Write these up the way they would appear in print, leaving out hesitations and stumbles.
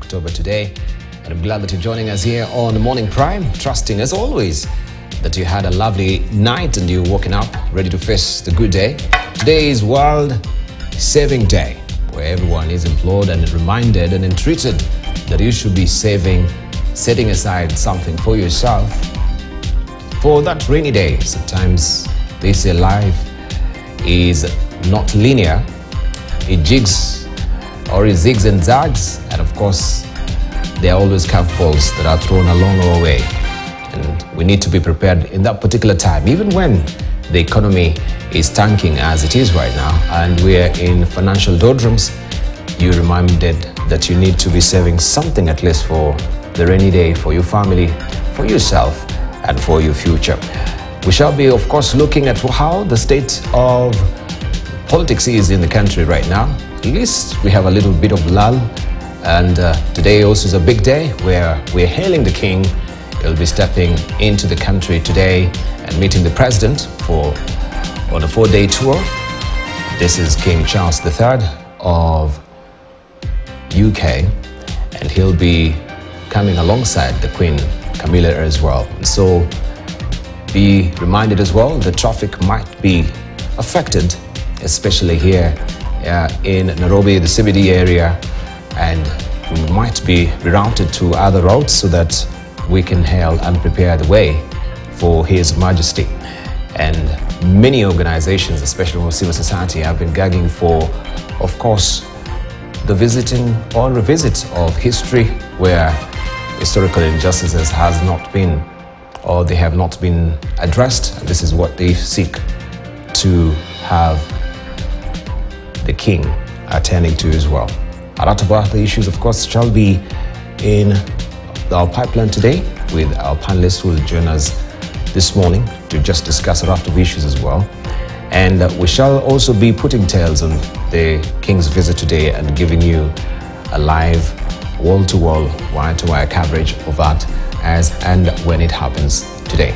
October today. And I'm glad that you're joining us here on the Morning Prime, trusting as always that you had a lovely night and you're waking up ready to face the good day. Today is World Saving Day, where everyone is implored and reminded and entreated that you should be saving, setting aside something for yourself for that rainy day. Sometimes they say life is not linear. It jigs or it zigs and zags, and of course there are always curveballs that are thrown along our way, and we need to be prepared in that particular time, even when the economy is tanking as it is right now and we are in financial doldrums. You're reminded that you need to be saving something at least for the rainy day, for your family, for yourself, and for your future. We shall be, of course, looking at how the state of politics is in the country right now. At least we have a little bit of lull, and today also is a big day where we're hailing the king. He'll be stepping into the country today and meeting the president on a 4-day tour. This is King Charles III of UK, and he'll be coming alongside the Queen Camilla as well. So be reminded as well that traffic might be affected, especially here in Nairobi, the CBD area, and we might be rerouted to other routes so that we can hail and prepare the way for His Majesty. And many organizations, especially from civil society, have been gagging for, of course, the visiting or revisit of history where historical injustices has not been, or they have not been addressed. And this is what they seek to have the king attending to as well. A lot of other issues, of course, shall be in our pipeline today with our panelists who will join us this morning to just discuss a lot of issues as well. And we shall also be putting tails on the king's visit today and giving you a live wall-to-wall, wire-to-wire coverage of that as and when it happens today.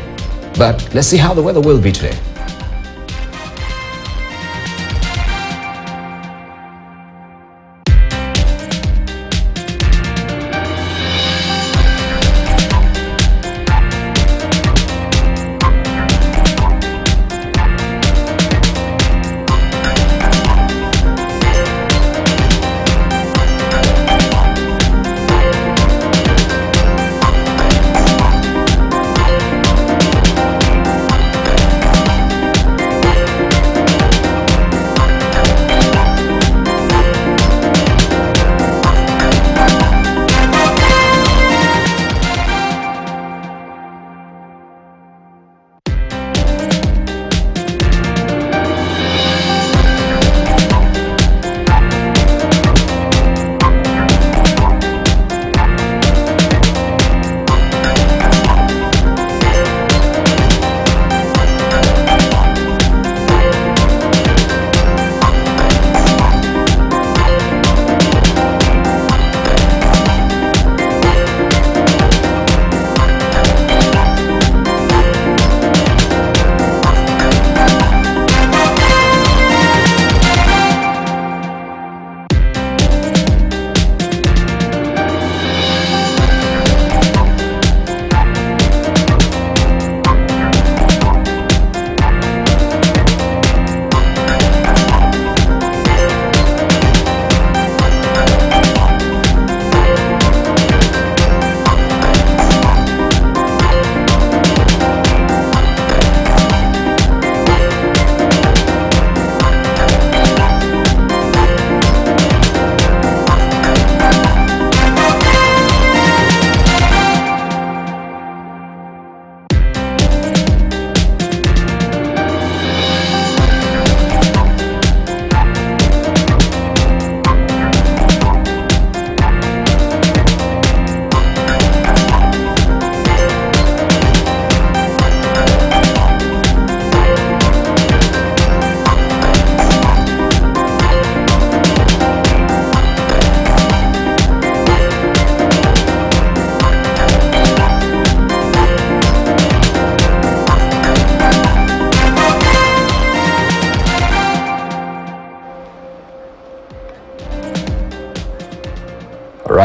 But let's see how the weather will be today.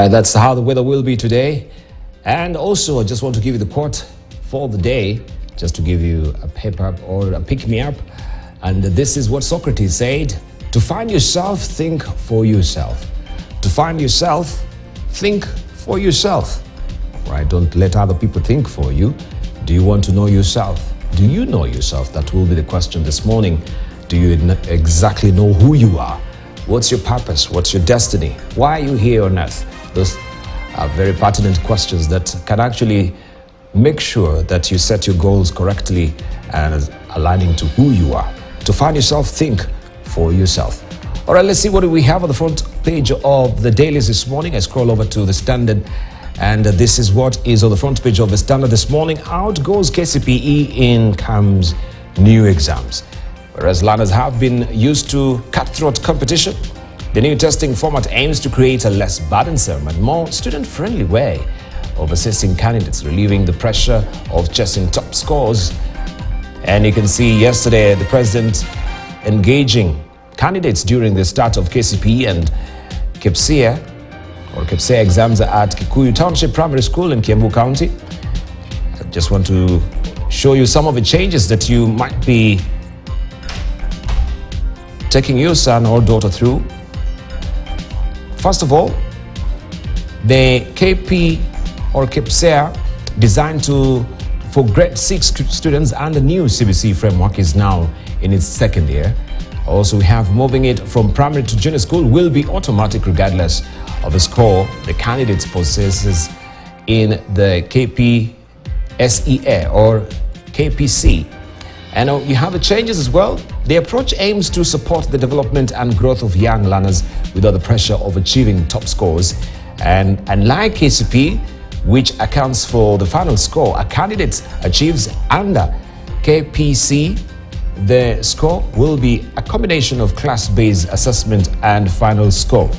right, that's how the weather will be today. And also, I just want to give you the quote for the day, just to give you a pep up or a pick me up. And this is what Socrates said: to find yourself, think for yourself. To find yourself, think for yourself. Right? Don't let other people think for you. Do you want to know yourself? Do you know yourself? That will be the question this morning. Do you exactly know who you are? What's your purpose? What's your destiny? Why are you here on earth? Those are very pertinent questions that can actually make sure that you set your goals correctly and aligning to who you are. To find yourself, think for yourself. All right, let's see what we have on the front page of the dailies this morning. I scroll over to the Standard, and this is what is on the front page of the Standard this morning. Out goes KCPE, in comes new exams. Whereas learners have been used to cutthroat competition, the new testing format aims to create a less burdensome and more student-friendly way of assessing candidates, relieving the pressure of chasing top scores. And you can see yesterday the president engaging candidates during the start of KCPE and KCPE exams at Kikuyu Township Primary School in Kiambu County. I just want to show you some of the changes that you might be taking your son or daughter through. First of all, the KCPE designed for grade 6 students, and the new CBC framework is now in its second year. Also, we have moving it from primary to junior school will be automatic regardless of the score the candidate possesses in the KPSEA or KPC. And you have the changes as well. The approach aims to support the development and growth of young learners without the pressure of achieving top scores. And unlike KCPE, which accounts for the final score, a candidate achieves under KPC, the score will be a combination of class-based assessment and final score.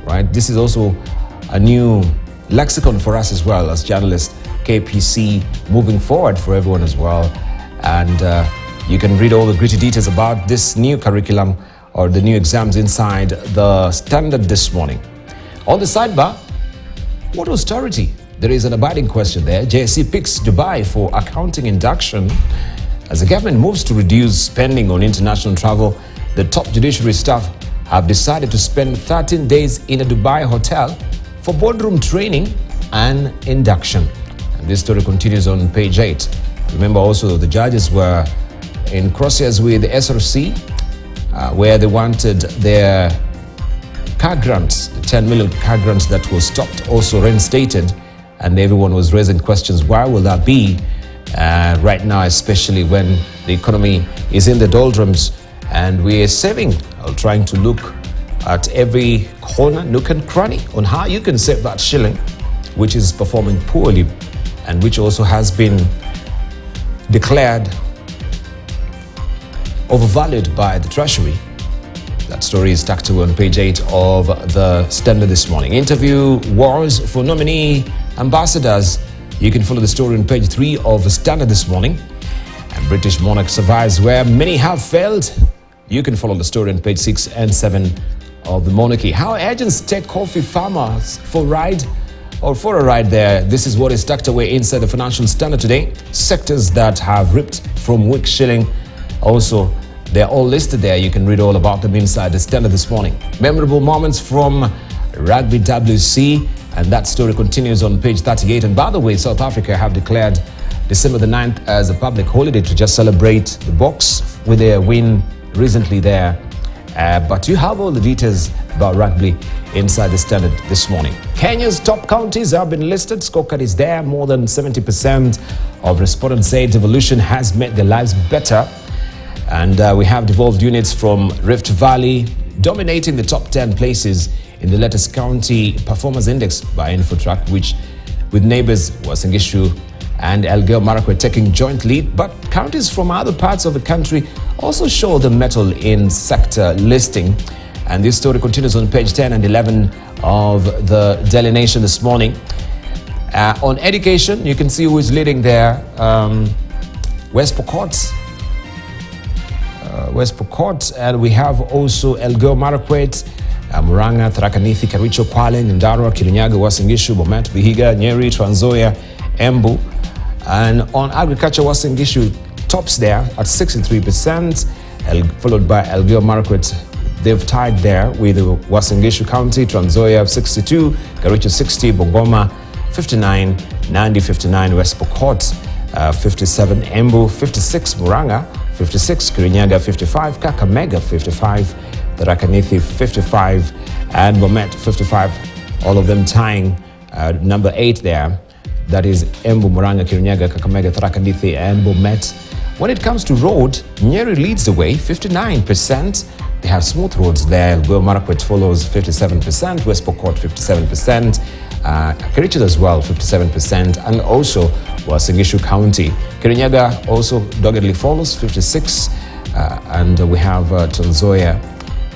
Right? This is also a new lexicon for us as well as journalists. KPC moving forward for everyone as well. And you can read all the gritty details about this new curriculum or the new exams inside the Standard this morning. On the sidebar, what austerity? There is an abiding question there. JSC picks Dubai for accounting induction. As the government moves to reduce spending on international travel, the top judiciary staff have decided to spend 13 days in a Dubai hotel for boardroom training and induction. And this story continues on page 8. Remember also the judges were in crosshairs with the SRC, where they wanted their car grants, the 10 million car grants that were stopped, also reinstated. And everyone was raising questions, why will that be right now, especially when the economy is in the doldrums and we are saving, or trying to look at every corner, nook and cranny on how you can save that shilling, which is performing poorly and which also has been declared overvalued by the Treasury. That story is tucked away on page 8 of the Standard this morning. Interview wars for nominee ambassadors. You can follow the story on page 3 of the Standard this morning. And British monarch survives where many have failed. You can follow the story on page 6 and 7 of the Monarchy. How agents take coffee farmers for a ride there. This is what is tucked away inside the Financial Standard today. Sectors that have ripped from weak shilling. Also, they're all listed there. You can read all about them inside the Standard this morning. Memorable moments from Rugby WC. And that story continues on page 38. And by the way, South Africa have declared December the 9th as a public holiday to just celebrate the Boks with their win recently there. But you have all the details about rugby inside the Standard this morning. Kenya's top counties have been listed. Scorecard is there. More than 70% of respondents say devolution has made their lives better. And we have devolved units from Rift Valley dominating the top 10 places in the latest County Performance Index by Infotrack, which with neighbors Uasin Gishu and Elgeyo Marakwet taking joint lead. But counties from other parts of the country also show the mettle in sector listing. And this story continues on page 10 and 11 of the Daily Nation this morning. On education, you can see who is leading there. West Pokot, and we have also Elgeyo Marakwet, Murang'a, Tharaka Nithi, Kericho, Kwale, Nyandarua, Kirinyaga, Uasin Gishu, Bomet, Vihiga, Nyeri, Trans Nzoia, Embu. And on agriculture, Uasin Gishu tops there at 63%, followed by Elgeyo Marakwet. They've tied there with Uasin Gishu County, Trans Nzoia 62, Kericho 60, Bungoma 59, Nandi 59, West Pokot 57, Embu 56, Murang'a 56, Kirinyaga 55, Kakamega 55, Tharaka Nithi 55, and Bomet 55. All of them tying number 8 there. That is Embu, Murang'a, Kirinyaga, Kakamega, Tharaka Nithi, and Bomet. When it comes to road, Nyeri leads the way, 59%. They have smooth roads there. Elgeyo Marakwet follows 57%, West Pokot 57%, Kericho as well 57%, and also Uasin Gishu County. Kirinyaga also doggedly follows 56, and we have Trans Nzoia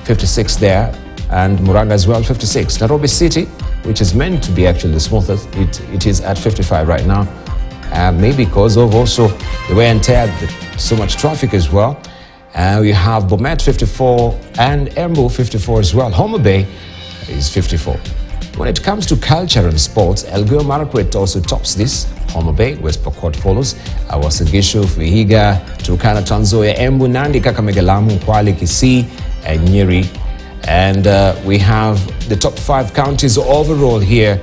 56 there, and Murang'a as well 56. Nairobi City, which is meant to be actually the smoothest, it is at 55 right now. Maybe because of also the wear and tear, so much traffic as well. We have Bomet 54 and Embu 54 as well. Homa Bay is 54. When it comes to culture and sports, Elgeyo Marakwet also tops this. Homa Bay, West Pokot follows. Uasin Gishu, Vihiga, Turkana, Trans Nzoia, Embu, Nandi, Kakamega, Lamu, Kwale, Kisii, and Nyeri. And we have the top 5 counties overall here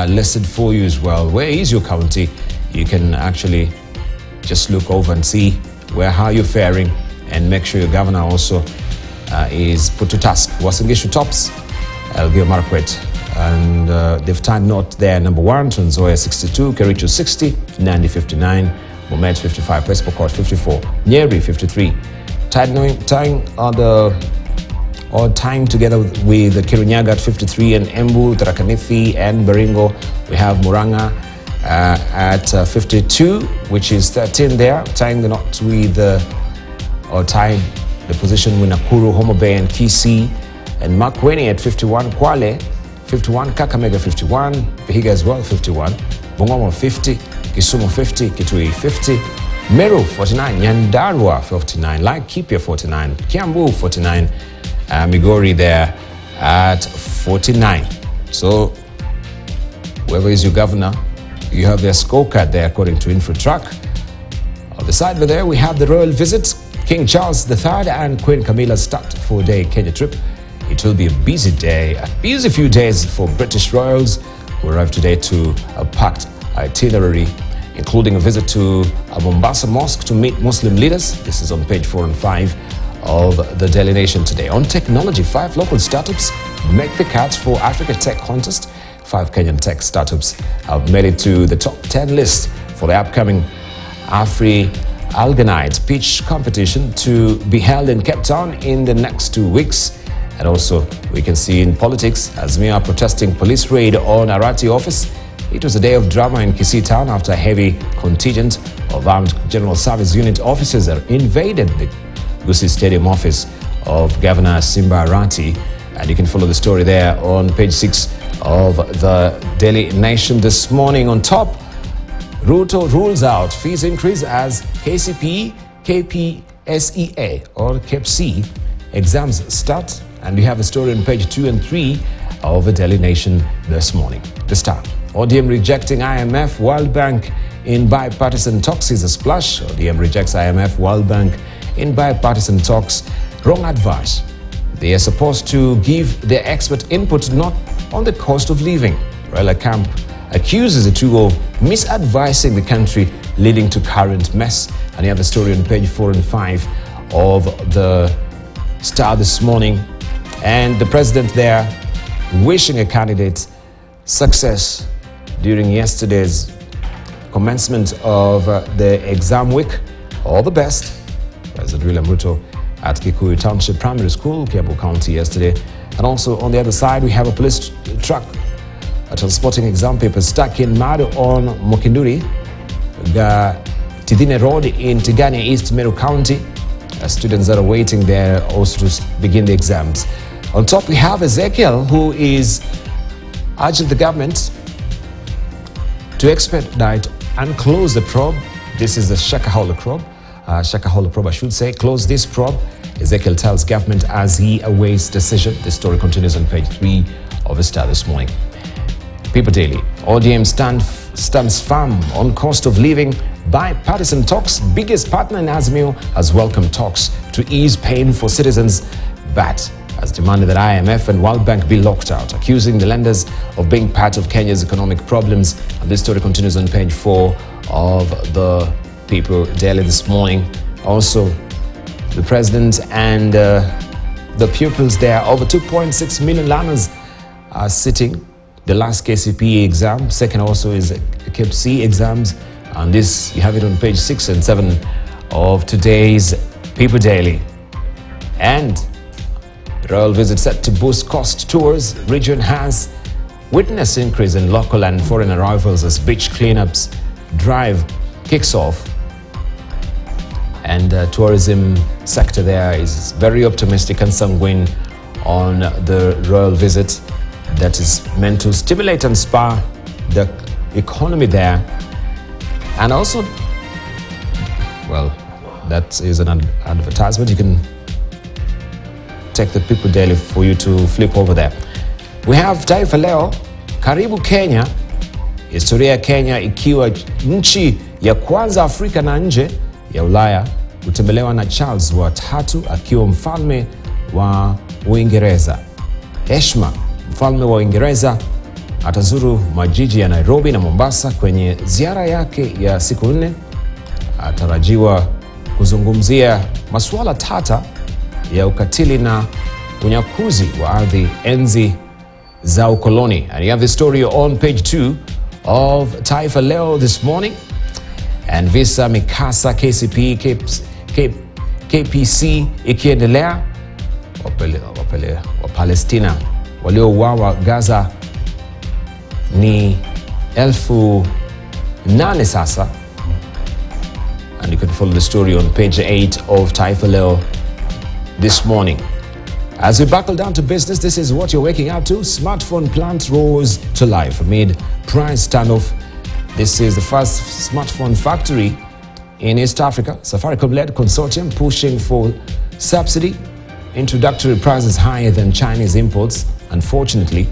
listed for you as well. Where is your county? You can actually just look over and see how you're faring, and make sure your governor also is put to task. Uasin Gishu tops, Elgeyo Marakwet, and they've tied knot there. Number 1, Trans Nzoia 62, Kericho 60, Nandi 59, Bomet 55, West Pokot 54, Nyeri 53. Tying together with the Kirinyaga at 53 and Embu, Tharaka Nithi, and Baringo. We have Murang'a at 52, which is 13 there, tying the knot with tying the position with Nakuru, Homa Bay, and Kisii, and Makueni at 51, Kwale 51, Kakamega 51, Vihiga as well 51, Bungoma 50, Kisumu 50, Kitui 50, Meru 49, Nyandarua 49, Laikipia 49, Kiambu 49, Migori there at 49. So whoever is your governor, you have their scorecard there according to InfoTrack. On the side over there, we have the royal visit. King Charles III and Queen Camilla's start 4-day Kenya trip. It will be a busy day, a busy few days for British royals who arrived today to a packed itinerary, including a visit to a Mombasa mosque to meet Muslim leaders. This is on page 4 and 5 of the Daily Nation today. On technology, 5 local startups make the cut for Africa Tech Contest. 5 Kenyan tech startups have made it to the top 10 list for the upcoming Afri-Alganite pitch competition to be held in Cape Town in the next 2 weeks. And also, we can see in politics, Azimio protesting police raid on Arati office. It was a day of drama in Kisii town after a heavy contingent of armed General Service Unit officers invaded the Gusii Stadium office of Governor Simbi Arati. And you can follow the story there on page 6 of the Daily Nation this morning. On top, Ruto rules out fees increase as KCPE, KPSEA or KCPE exams start. And we have a story on page 2 and 3 of the Daily Nation this morning. The Star. ODM rejecting IMF, World Bank in bipartisan talks is a splash. ODM rejects IMF, World Bank in bipartisan talks. Wrong advice. They are supposed to give their expert input not on the cost of living. Raila camp accuses the two of misadvising the country, leading to current mess. And you have a story on page 4 and 5 of the Star this morning. And the president there wishing a candidate success during yesterday's commencement of the exam week. All the best. President William Ruto at Kikuyu Township Primary School, Kiambu County yesterday. And also on the other side, we have a police truck transporting exam papers stuck in mud on Mokinduri, Tidine Road in Tigania East, Meru County. Students are waiting there also to begin the exams. On top, we have Ezekiel, who is urging the government to expedite and close the probe. This is the Shakahola probe. Shakahola probe, I should say. Close this probe Ezekiel tells government as he awaits decision. The story continues on page 3 of the Star this morning. People Daily. ODM stands firm on cost of living. Bipartisan talks. Biggest partner in Azimio has welcomed talks to ease pain for citizens, but has demanded that IMF and World Bank be locked out, accusing the lenders of being part of Kenya's economic problems. And this story continues on page 4 of the People Daily this morning. Also, the president and the pupils there, over 2.6 million learners are sitting the last KCPE exam. Second also is KCPE exams. And this, you have it on page 6 and 7 of today's People Daily. And royal visit set to boost cost tours. Region has witnessed increase in local and foreign arrivals as beach cleanups drive kicks off. And tourism sector there is very optimistic and sanguine on the royal visit that is meant to stimulate and spur the economy there. And also, well, that is an advertisement. You can take the People Daily for you to flip over there. We have Taifa Leo, Karibu Kenya, historia ya Kenya ikiwa nchi ya kwanza Afrika na nje ya Ulaya kutembelewa na Charles wa tatu akiwa mfalme wa Uingereza. Heshima, mfalme wa Uingereza atazuru majiji ya Nairobi na Mombasa kwenye ziara yake ya siku 4. Atarajiwa kuzungumzia masuala tata ya ukatili na unyakuzi wa ardhi enzi za ukoloni. And you have the story on page 2 of Taifa Leo this morning. And visa mikasa KCPE KPC ikiendelea. Wa Palestina waliouawa Gaza ni 8,000 sasa. And you can follow the story on page 8 of Taifa Leo this morning. As we buckle down to business, this is what you're waking up to. Smartphone plant rose to life amid price standoff. This is the first smartphone factory in East Africa. Safaricom-led consortium pushing for subsidy. Introductory prices higher than Chinese imports. Unfortunately,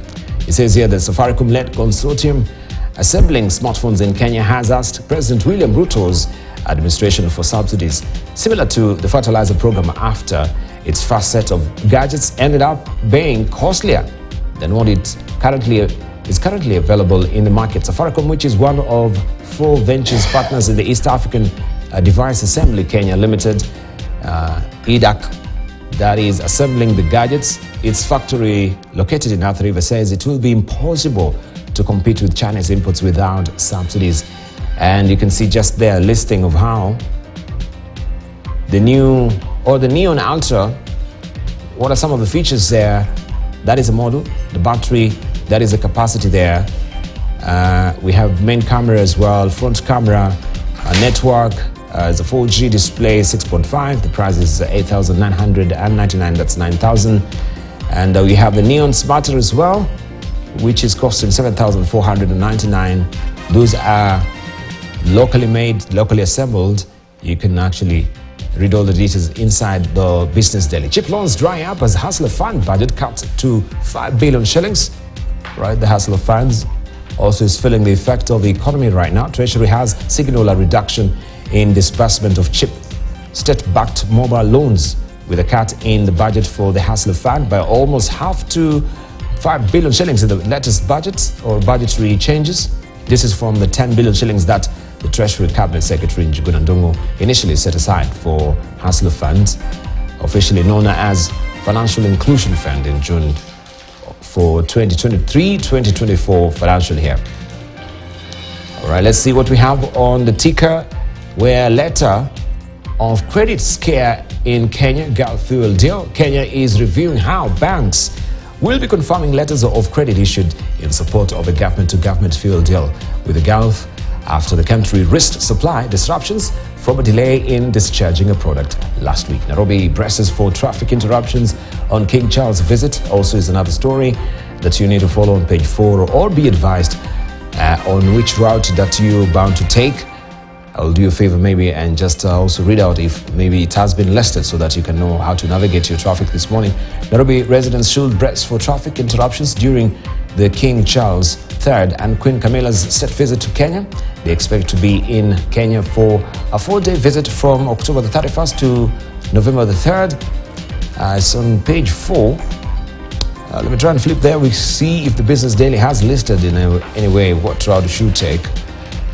it says here that Safaricom-led consortium assembling smartphones in Kenya has asked President William Ruto's administration for subsidies, similar to the fertilizer program after its first set of gadgets ended up being costlier than what is currently available in the market. Safaricom, which is one of 4 ventures partners in the East African Device Assembly Kenya Limited, EDAC, that is assembling the gadgets. Its factory located in Athi River says it will be impossible to compete with Chinese imports without subsidies. And you can see just there a listing of how the new or the Neon Ultra, what are some of the features there. That is a model. The battery, that is the capacity there. We have main camera as well, front camera, network, is a 4G display, 6.5. The price is 8,999, that's 9,000. And we have the Neon Smarter as well, which is costing 7,499. Those are locally made, locally assembled. You can actually read all the details inside the Business Daily. Chip loans dry up as Hustler Fund budget cut to 5 billion shillings. Right, the Hustler Funds also is feeling the effect of the economy right now. Treasury has signaled a reduction in disbursement of cheap state-backed mobile loans with a cut in the budget for the Hustler Fund by almost half to 5 billion shillings in the latest budget or budgetary changes. This is from the 10 billion shillings that the Treasury Cabinet Secretary Njuguna Ndung'u initially set aside for Hustler Funds, officially known as Financial Inclusion Fund, in June for 2023-2024 financial year. All right, let's see what we have on the ticker, where letter of credit scare in Kenya, Gulf fuel deal. Kenya is reviewing how banks will be confirming letters of credit issued in support of a government-to-government fuel deal with the Gulf after the country risked supply disruptions from a delay in discharging a product last week. Nairobi braces for traffic interruptions on King Charles' visit also is another story that you need to follow on page 4 or be advised on which route that you're bound to take. I'll do you a favor maybe and just also read out if maybe it has been listed so that you can know how to navigate your traffic this morning. Nairobi residents should brace for traffic interruptions during the King Charles III and Queen Camilla's state visit to Kenya. They expect to be in Kenya for a 4-day visit from October the 31st to November the 3rd. It's on page 4. Let me try and flip there. We see if the Business Daily has listed in any way what route you should take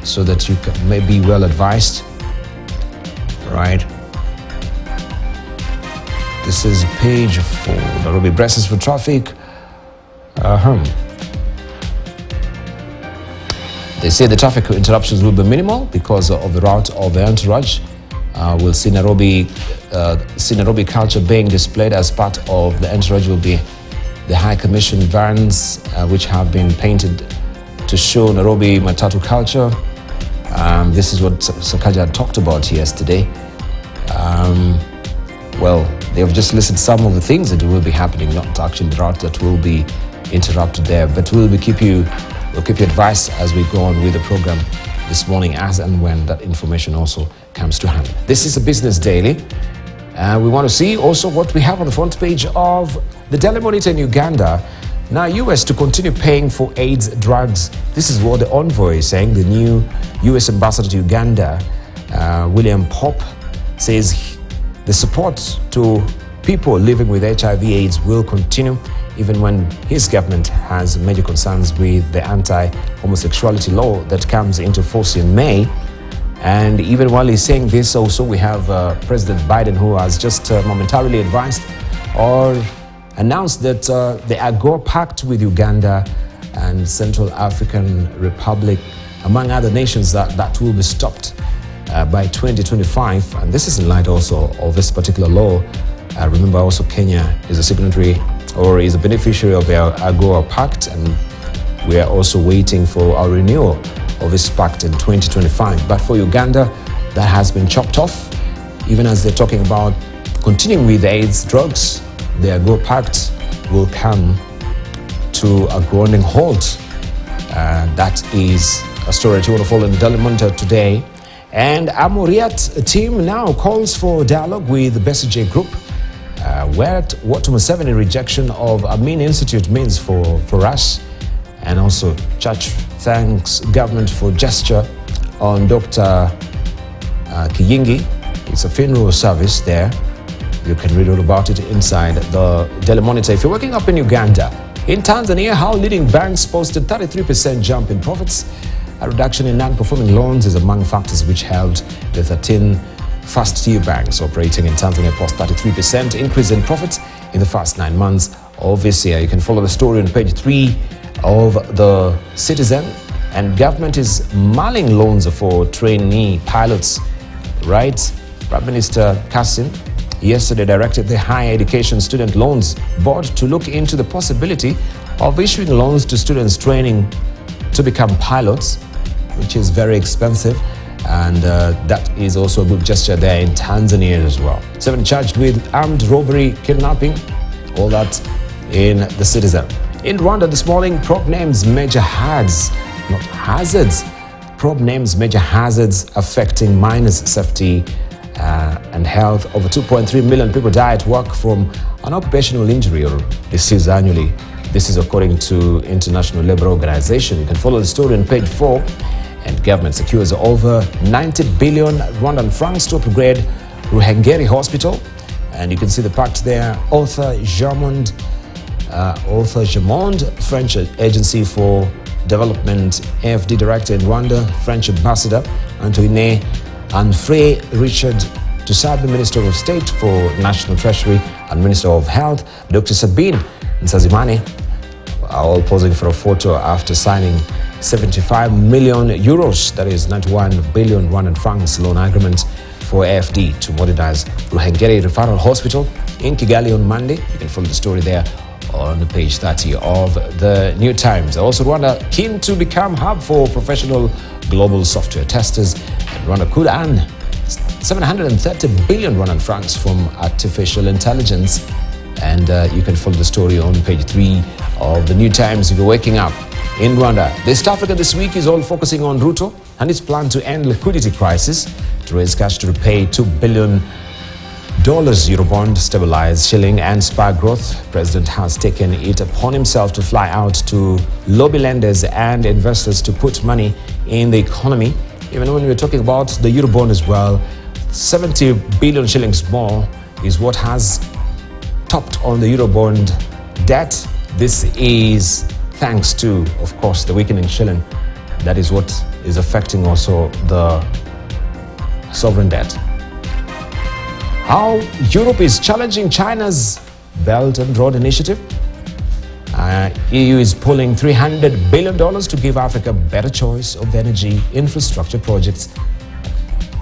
so that you may be well advised. Right. This is page 4. Nairobi braces for traffic. They say the traffic interruptions will be minimal because of the route of the entourage. We'll see Nairobi culture being displayed as part of the entourage. Will be the High Commission vans, which have been painted to show Nairobi matatu culture. This is what Sakaja talked about yesterday. Well, they have just listed some of the things that will be happening, not actually the route that will be interrupted there. But we'll keep you advised as we go on with the program this morning, as and when that information also comes to hand. This is a Business Daily. We want to see also what we have on the front page of the Daily Monitor in Uganda. Now, US to continue paying for AIDS drugs. This is what the envoy is saying. The new US ambassador to Uganda, William Pope, says the support to people living with HIV/AIDS will continue even when his government has major concerns with the anti-homosexuality law that comes into force in May. And even while he's saying this, also we have President Biden, who has just momentarily advised or announced that the AGOA Pact with Uganda and Central African Republic, among other nations, that will be stopped by 2025. And this is in light also of this particular law. Remember also Kenya is a signatory or is a beneficiary of our AGOA Pact, and we are also waiting for our renewal of this pact in 2025. But for Uganda, that has been chopped off. Even as they're talking about continuing with AIDS drugs, the AGOA Pact will come to a grinding halt. That is a story that you want to follow in the Daily Monitor today. And Amuriat team now calls for dialogue with the Besigye Group. What Museveni rejection of Amin Institute means for us. And also, church thanks government for gesture on Dr. Kiyingi. It's a funeral service there. You can read all about it inside the Daily Monitor. If you're working up in Uganda, in Tanzania, how leading banks posted 33% jump in profits. A reduction in non-performing loans is among factors which helped the 13 first-tier banks operating in Tanzania post 33% increase in profits in the first 9 months of this year. You can follow the story on page 3 of the Citizen. And government is mulling loans for trainee pilots, right? Prime Minister Kassim yesterday directed the Higher Education Student Loans Board to look into the possibility of issuing loans to students training to become pilots, which is very expensive. And that is also a good gesture there in Tanzania as well. 7 charged with armed robbery, kidnapping, all that in the Citizen. In Rwanda this morning, probe names major hazards, not hazards. Probe names major hazards affecting miners' safety and health. Over 2.3 million people die at work from an occupational injury or disease annually. This is according to International Labour Organization. You can follow the story on page 4. And government secures over 90 billion Rwandan francs to upgrade Ruhengeri Hospital. And you can see the pact there. Author Jamond, French Agency for Development, AFD Director in Rwanda, French Ambassador Antoine Anfray Richard Tusabe, Minister of State for National Treasury and Minister of Health, Dr. Sabine Nsazimane, are all posing for a photo after signing 75 million euros, that is 91 billion Rwandan francs loan agreement for AFD to modernize Ruhengeri Referral Hospital in Kigali on Monday. You can follow the story there on page 30 of the New Times. Also, Rwanda keen to become hub for professional global software testers. And Rwanda could earn 730 billion Rwandan francs from artificial intelligence. And you can follow the story on page 3 of the New Times if you're waking up in Rwanda. The East Africa this week is all focusing on Ruto and his plan to end liquidity crisis, to raise cash to repay $2 billion Eurobond, stabilize shilling and spark growth. President has taken it upon himself to fly out to lobby lenders and investors to put money in the economy. Even when we're talking about the Eurobond as well, 70 billion shillings more is what has topped on the Eurobond debt. This is thanks to, of course, the weakening shilling. That is what is affecting also the sovereign debt. How Europe is challenging China's Belt and Road Initiative. EU is pulling $300 billion to give Africa a better choice of energy infrastructure projects.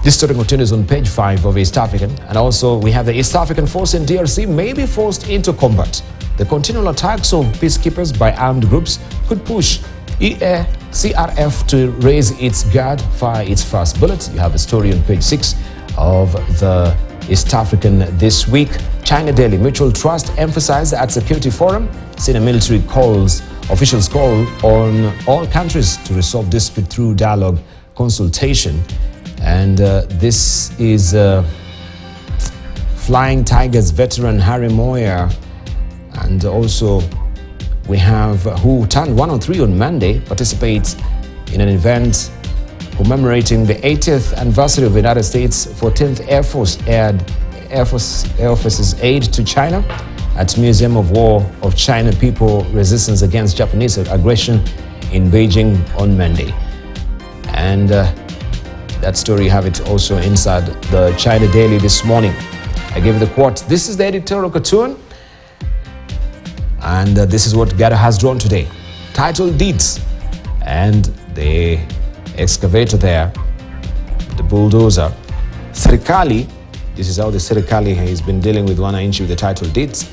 This story continues on page 5 of East African. And also we have the East African force in DRC may be forced into combat. The continual attacks of peacekeepers by armed groups could push CRF to raise its guard, fire its first bullet. You have a story on page 6 of the East African this week. China Daily, mutual trust emphasized at Security Forum. Senior military officials call on all countries to resolve dispute through dialogue consultation. And this is Flying Tigers veteran Harry Moyer. And also we have who turned 103 on Monday, participates in an event commemorating the 80th anniversary of the United States 14th Air Force's aid to China at Museum of War of China People Resistance Against Japanese Aggression in Beijing on Monday. And that story, you have it also inside the China Daily this morning. I gave you the quote. This is the editorial cartoon. And this is what Gada has drawn today. Title Deeds. And the excavator there, the bulldozer. Serikali, this is how the Serikali has been dealing with wananchi with the title deeds.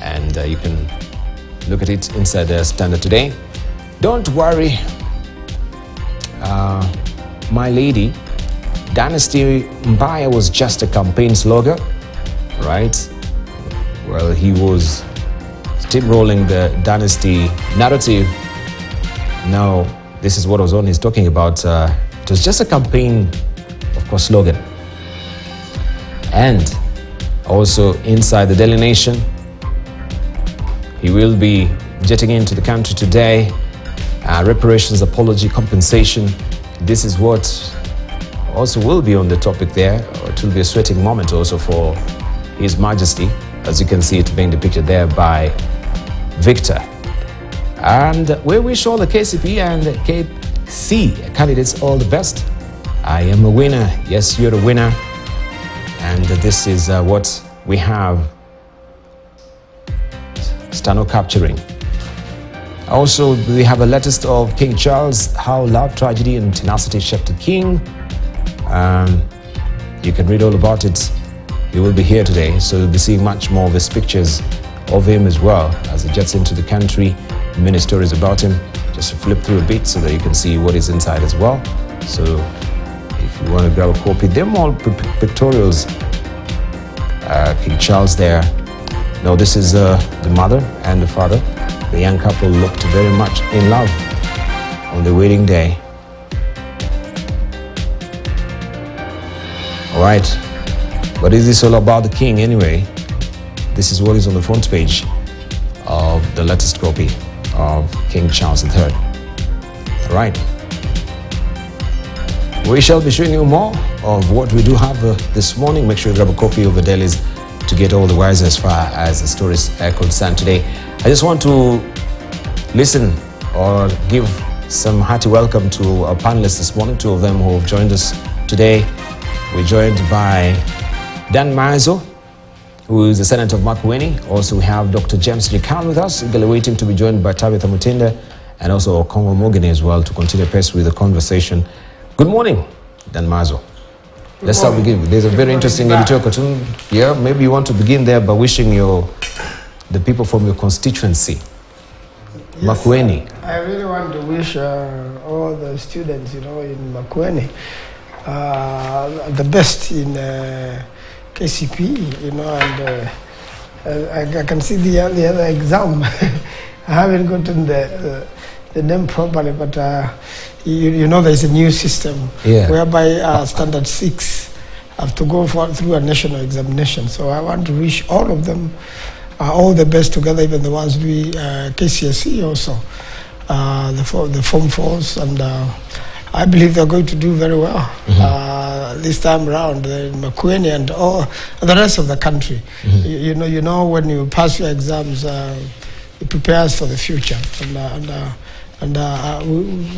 And you can look at it inside the Standard today. Don't worry, my lady. Dynasty Mbaya was just a campaign slogan, right? Well, he was steamrolling the dynasty narrative. Now, this is what Ozone is talking about. It was just a campaign, of course, slogan. And also inside the Daily Nation, he will be jetting into the country today. Reparations, apology, compensation. This is what also will be on the topic there. It will be a sweating moment also for His Majesty, as you can see it being depicted there by Victor. And we wish all the KCPE and KC candidates all the best. I am a winner. Yes, you're a winner. And this is what we have Stano capturing. Also, we have a latest of King Charles, how love, tragedy, and tenacity shaped the king. You can read all about it. He will be here today, so you'll be seeing much more of his pictures of him as well as he jets into the country. Many stories about him. Just flip through a bit so that you can see what is inside as well. So if you want to grab a copy, they're all pictorials. King Charles there. No, this is the mother and the father. The young couple looked very much in love on the wedding day. All right, but is this all about the king anyway? This is what is on the front page of the latest copy of King Charles III. All right. We shall be showing you more of what we do have this morning. Make sure you grab a copy of the dailies to get all the wiser as far as the stories are concerned today. I just want to listen or give some hearty welcome to our panelists this morning, two of them who have joined us today. We're joined by Dan Maizo, who is the Senator of Makueni. Also, we have Dr. James Jikan with us, eagerly waiting to be joined by Tabitha Mutinda and also Kongo Mogene as well to continue pace with the conversation. Good morning, Dan Maizo. Let's start begin. There's a very interesting editorial cartoon here. Maybe you want to begin there by wishing the people from your constituency, yes, Makueni. I really want to wish all the students, in Makueni, the best in KCPE, and I can see the other exam. I haven't gotten the the name properly, but you know there's a new system whereby Standard 6 have to go through a national examination. So I want to wish all of them all the best together, even the ones doing KCSE also, the Form 4s, and I believe they're going to do very well this time around in Makueni and all the rest of the country. You know when you pass your exams, it prepares for the future, and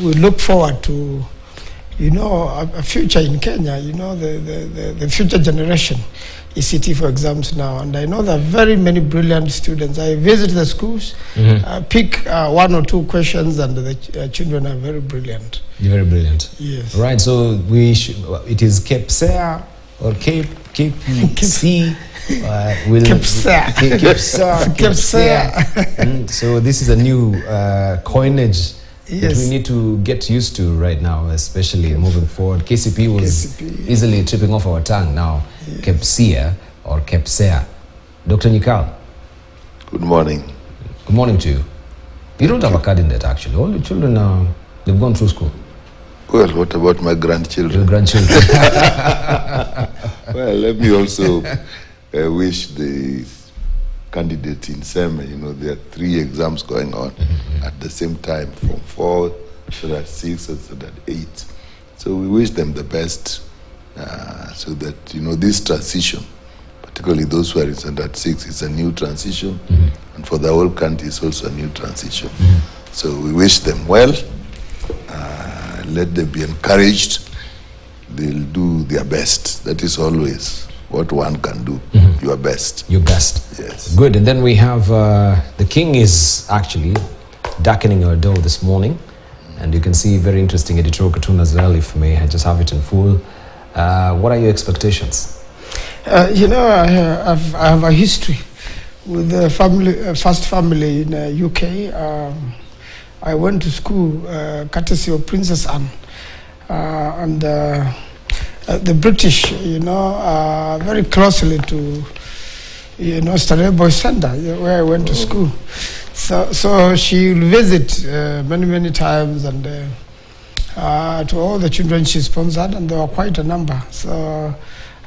we look forward to a future in Kenya. The future generation is sitting for exams now, and I know there are very many brilliant students. I visit the schools, pick one or two questions, and the children are very brilliant. You're very brilliant. Yes. Right. So it is KCPE or KCPE. KCPE. So this is a new coinage that we need to get used to right now, especially moving forward. KCPE was easily tripping off our tongue now. KCPE or KCPE. Dr. Nikal. Good morning. Good morning to you. You don't have a card in that actually. All your children they've gone through school. Well, what about my grandchildren? Your grandchildren. Well, let me also wish the candidates in SEME, there are 3 exams going on at the same time, from 4, Standard 6, and Standard 8. So we wish them the best, so that, this transition, particularly those who are in Standard 6, is a new transition, and for the whole country, it's also a new transition. So we wish them well. Let them be encouraged. They'll do their best. That is always what one can do. Your best. Your best. Yes. Good. And then we have the king is actually darkening our door this morning, and you can see very interesting editorial cartoon as well. If may I just have it in full. What are your expectations? I have a history with the first family in UK. I went to school courtesy of Princess Anne, and the British, very closely to, Starry Boy Center, where I went to school. So she will visit many times, and to all the children she sponsored, and there were quite a number. So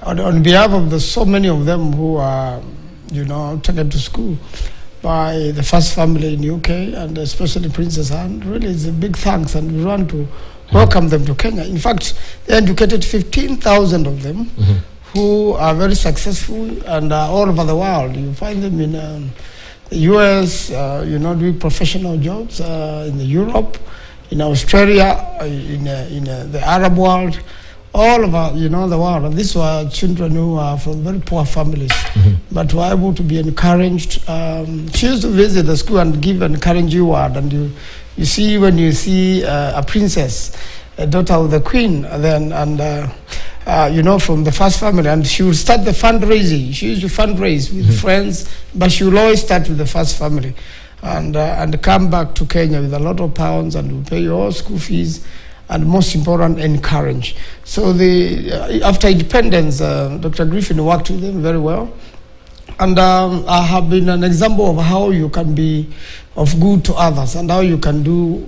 on behalf of so many of them who are, taken to school by the first family in UK, and especially Princess Anne, really it's a big thanks, and we want to welcome them to Kenya. In fact, they educated 15,000 of them who are very successful and all over the world. You find them in the US, doing professional jobs, in Europe, in Australia, in the Arab world, all over, the world. And these were children who are from very poor families, but were able to be encouraged. She used to visit the school and give an encouraging word. And you see, when you see a princess, a daughter of the queen, then, and from the first family, and she will start the fundraising. She used to fundraise with friends, but she will always start with the first family, and come back to Kenya with a lot of pounds, and will pay all school fees, and most important, encourage. So after independence, Dr. Griffin worked with them very well. And I have been an example of how you can be of good to others, and how you can do,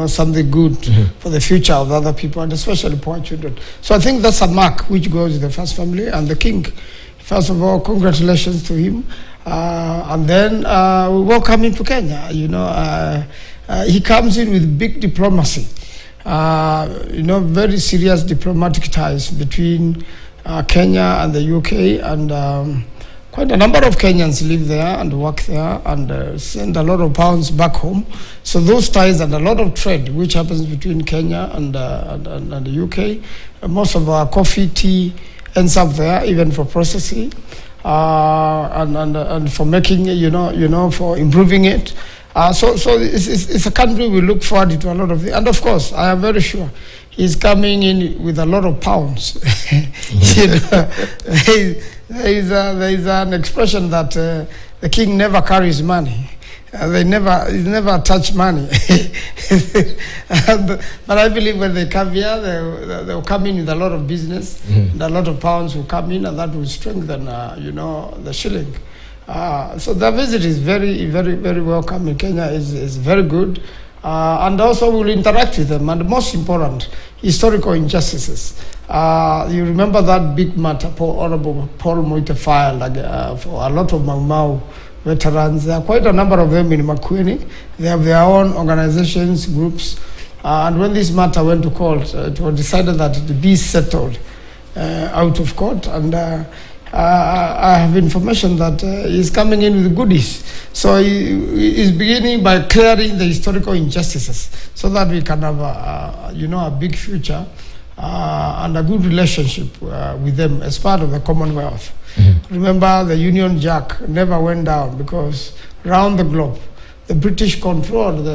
something good for the future of other people, and especially poor children. So I think that's a mark which goes to the first family and the king. First of all, congratulations to him. And then we welcome him to Kenya. He comes in with big diplomacy. Very serious diplomatic ties between Kenya and the UK, and quite a number of Kenyans live there and work there, and send a lot of pounds back home. So those ties and a lot of trade which happens between Kenya and the UK. Most of our coffee, tea ends up there, even for processing, and for making, for improving it. So it's a country we look forward to a lot of things. And of course, I am very sure he's coming in with a lot of pounds. There is an expression that the king never carries money. He never touch money. But I believe when they come here, they'll come in with a lot of business, and a lot of pounds will come in, and that will strengthen, the shilling. So the visit is very, very, very welcome in Kenya. Is very good. And also we'll interact with them. And most important, historical injustices. You remember that big matter Honorable Paul Moite filed for a lot of Mau Mau veterans. There are quite a number of them in Makueni. They have their own organizations, groups. And when this matter went to court, it was decided that it be settled out of court. And I have information that he's coming in with goodies. So he is beginning by clearing the historical injustices so that we can have a big future and a good relationship with them as part of the Commonwealth. Mm-hmm. Remember, the Union Jack never went down because around the globe, the British controlled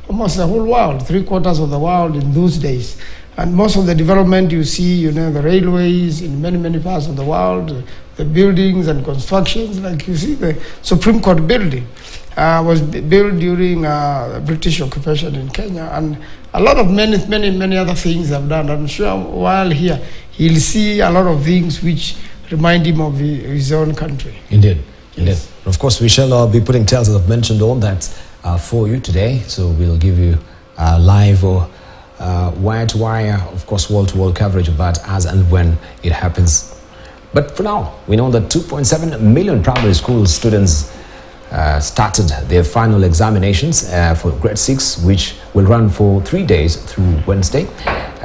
almost the whole world, 3/4 of the world in those days. And most of the development you see, the railways in many, many parts of the world, the buildings and constructions, like you see the Supreme Court building was built during British occupation in Kenya. And a lot of many, many, many other things have done. I'm sure while here, he'll see a lot of things which remind him of his own country. Indeed. Yes. Indeed. Of course, we shall be putting tales, as I've mentioned, all that for you today. So we'll give you live or wire-to-wire, of course, wall-to-wall coverage of that as and when it happens. But for now, we know that 2.7 million primary school students started their final examinations for grade 6, which will run for 3 days through Wednesday.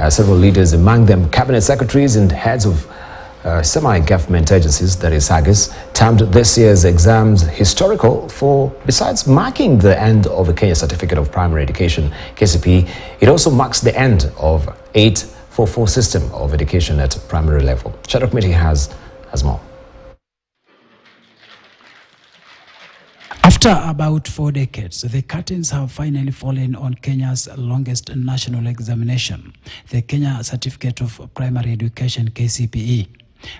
Several leaders, among them cabinet secretaries and heads of semi-government agencies, that is SAGAs, termed this year's exams historical for, besides marking the end of the Kenya Certificate of Primary Education, KCPE, it also marks the end of 844 system of education at primary level. Shadow Committee has more. After about 4 decades, the curtains have finally fallen on Kenya's longest national examination, the Kenya Certificate of Primary Education, KCPE.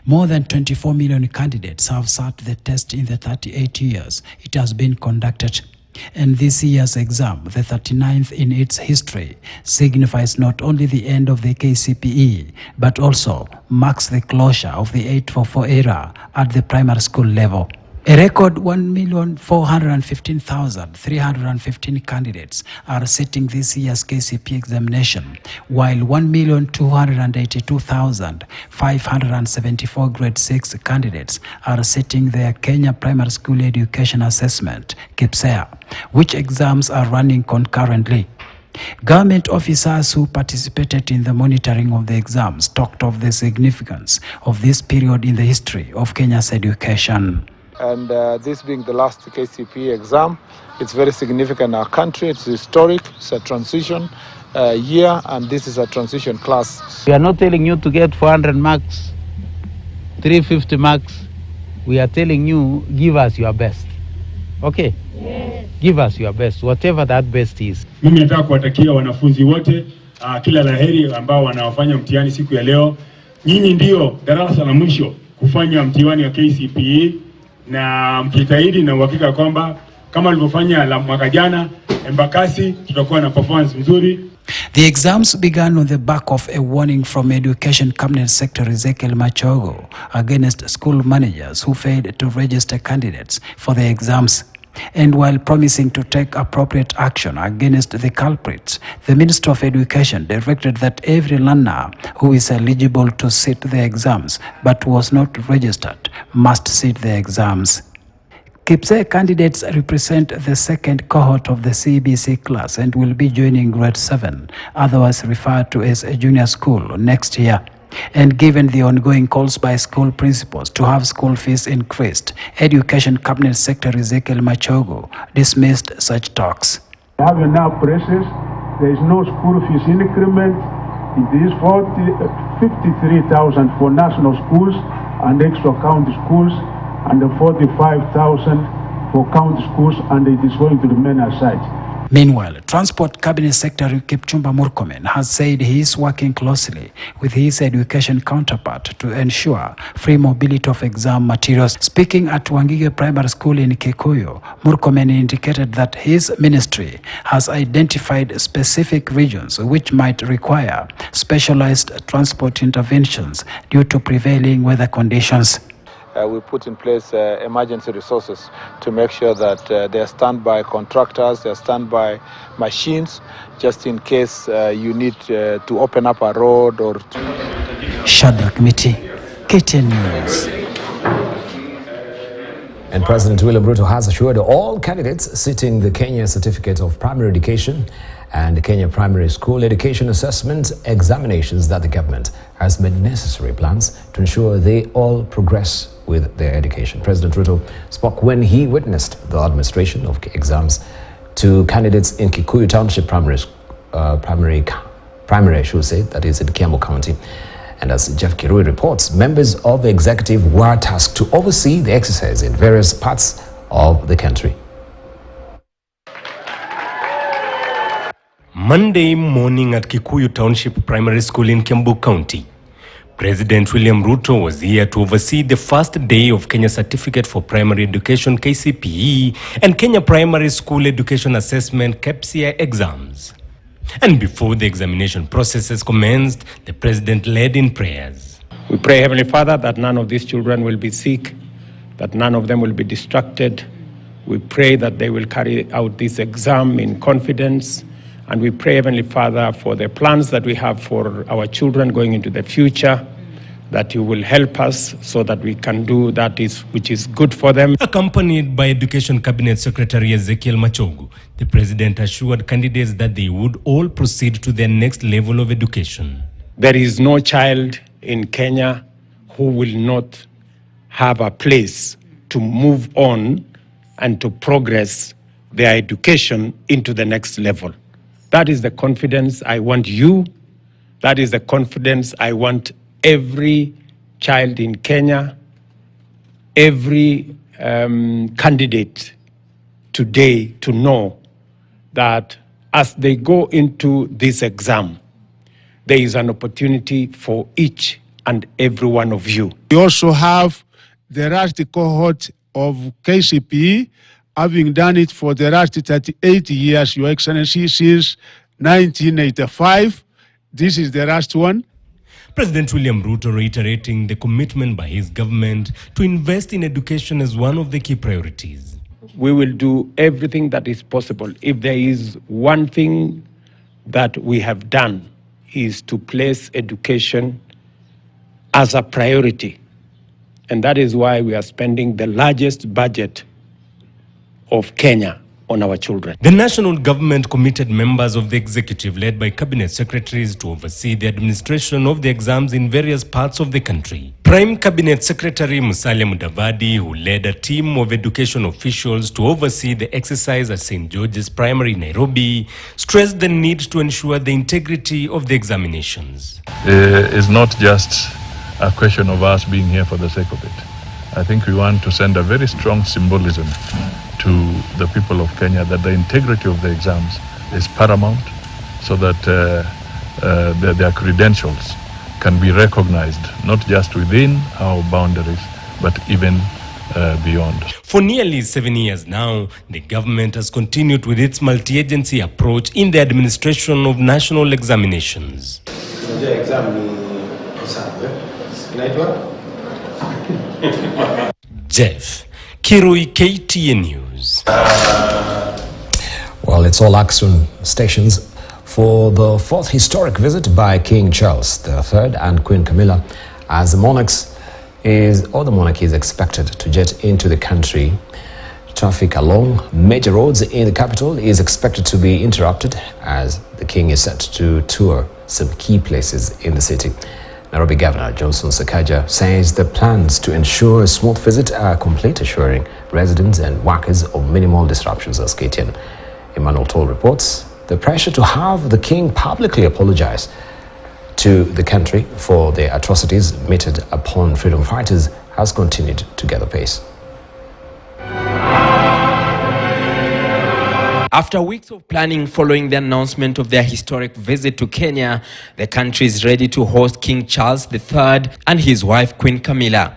More than 24 million candidates have sat the test in the 38 years it has been conducted. And this year's exam, the 39th in its history, signifies not only the end of the KCPE, but also marks the closure of the 844 era at the primary school level. A record 1,415,315 candidates are sitting this year's KCPE examination, while 1,282,574 grade 6 candidates are sitting their Kenya Primary School Education Assessment, KCPE, which exams are running concurrently. Government officers who participated in the monitoring of the exams talked of the significance of this period in the history of Kenya's education. And this being the last KCPE exam, it's very significant in our country. It's historic. It's a transition year, and this is a transition class. We are not telling you to get 400 marks, 350 marks. We are telling you, give us your best. Okay? Yes. Give us your best, whatever that best is. Mimi nataka kuwatakia wanafunzi wote kila laheri ambao wanaofanya mtihani siku ya leo. Nyinyi ndio darasa la mwisho kufanya mtihani wa KCPE. Na mkitahidi na uhakika kwamba kama alivyofanya la mwaka jana Embakasi tutakuwa na performance nzuri. The exams began on the back of a warning from Education Cabinet Secretary Ezekiel Machogo against school managers who failed to register candidates for the exams. And while promising to take appropriate action against the culprits, the Minister of Education directed that every learner who is eligible to sit the exams but was not registered must sit the exams. KCPE candidates represent the second cohort of the CBC class and will be joining grade 7, otherwise referred to as a junior school, next year. And given the ongoing calls by school principals to have school fees increased, Education Cabinet Secretary Ezekiel Machogo dismissed such talks. We have enough pressures. There is no school fees increment. It is 53,000 for national schools and extra county schools, and 45,000 for county schools, and it is going to remain as such. Meanwhile, Transport Cabinet Secretary Kipchumba Murkomen has said he is working closely with his education counterpart to ensure free mobility of exam materials. Speaking at Wangige Primary School in Kikuyu, Murkomen indicated that his ministry has identified specific regions which might require specialized transport interventions due to prevailing weather conditions. we put in place emergency resources to make sure that there are standby contractors, there are standby machines, just in case you need to open up a road or... Shadrach Miti, KTN News. And President William Ruto has assured all candidates seeking the Kenya Certificate of Primary Education and the Kenya Primary School Education Assessment Examinations that the government has made necessary plans to ensure they all progress with their education. President Ruto spoke when he witnessed the administration of exams to candidates in Kikuyu Township Primary, I should say, that is in Kiambu County. And as Jeff Kirui reports, members of the executive were tasked to oversee the exercise in various parts of the country. Monday morning at Kikuyu Township Primary School in Kiambu County, President William Ruto was here to oversee the first day of Kenya Certificate for Primary Education KCPE and Kenya Primary School Education Assessment KCPE exams. And before the examination processes commenced, the President led in prayers. We pray, Heavenly Father, that none of these children will be sick, that none of them will be distracted. We pray that they will carry out this exam in confidence. And we pray, Heavenly Father, for the plans that we have for our children going into the future, that you will help us so that we can do that which is good for them. Accompanied by Education Cabinet Secretary Ezekiel Machogu, the President assured candidates that they would all proceed to their next level of education. There is no child in Kenya who will not have a place to move on and to progress their education into the next level. That is the confidence I want you. That is the confidence I want every child in Kenya, every candidate today to know that as they go into this exam, there is an opportunity for each and every one of you. We also have the last cohort of KCPE, having done it for the last 38 years, Your Excellency, since 1985. This is the last one. President William Ruto reiterating the commitment by his government to invest in education as one of the key priorities. We will do everything that is possible. If there is one thing that we have done is to place education as a priority. And that is why we are spending the largest budget of Kenya on our children. The national government committed members of the executive led by cabinet secretaries to oversee the administration of the exams in various parts of the country. Prime Cabinet Secretary Musalia Mudavadi, who led a team of education officials to oversee the exercise at St. George's Primary, Nairobi, stressed the need to ensure the integrity of the examinations. It's not just a question of us being here for the sake of it. I think we want to send a very strong symbolism to the people of Kenya that the integrity of the exams is paramount, so that their credentials can be recognized, not just within our boundaries, but even beyond. For nearly 7 years now, the government has continued with its multi-agency approach in the administration of national examinations. Jeff Kirui, KTN News. Well, it's all action stations for the fourth historic visit by King Charles III and Queen Camilla, as the monarchy is expected to jet into the country. Traffic along major roads in the capital is expected to be interrupted as the king is set to tour some key places in the city. Nairobi Governor Johnson Sakaja says the plans to ensure a smooth visit are complete, assuring residents and workers of minimal disruptions as KTN. Emmanuel Toll reports the pressure to have the king publicly apologize to the country for the atrocities meted upon freedom fighters has continued to gather pace. After weeks of planning following the announcement of their historic visit to Kenya, the country is ready to host King Charles III and his wife Queen Camilla.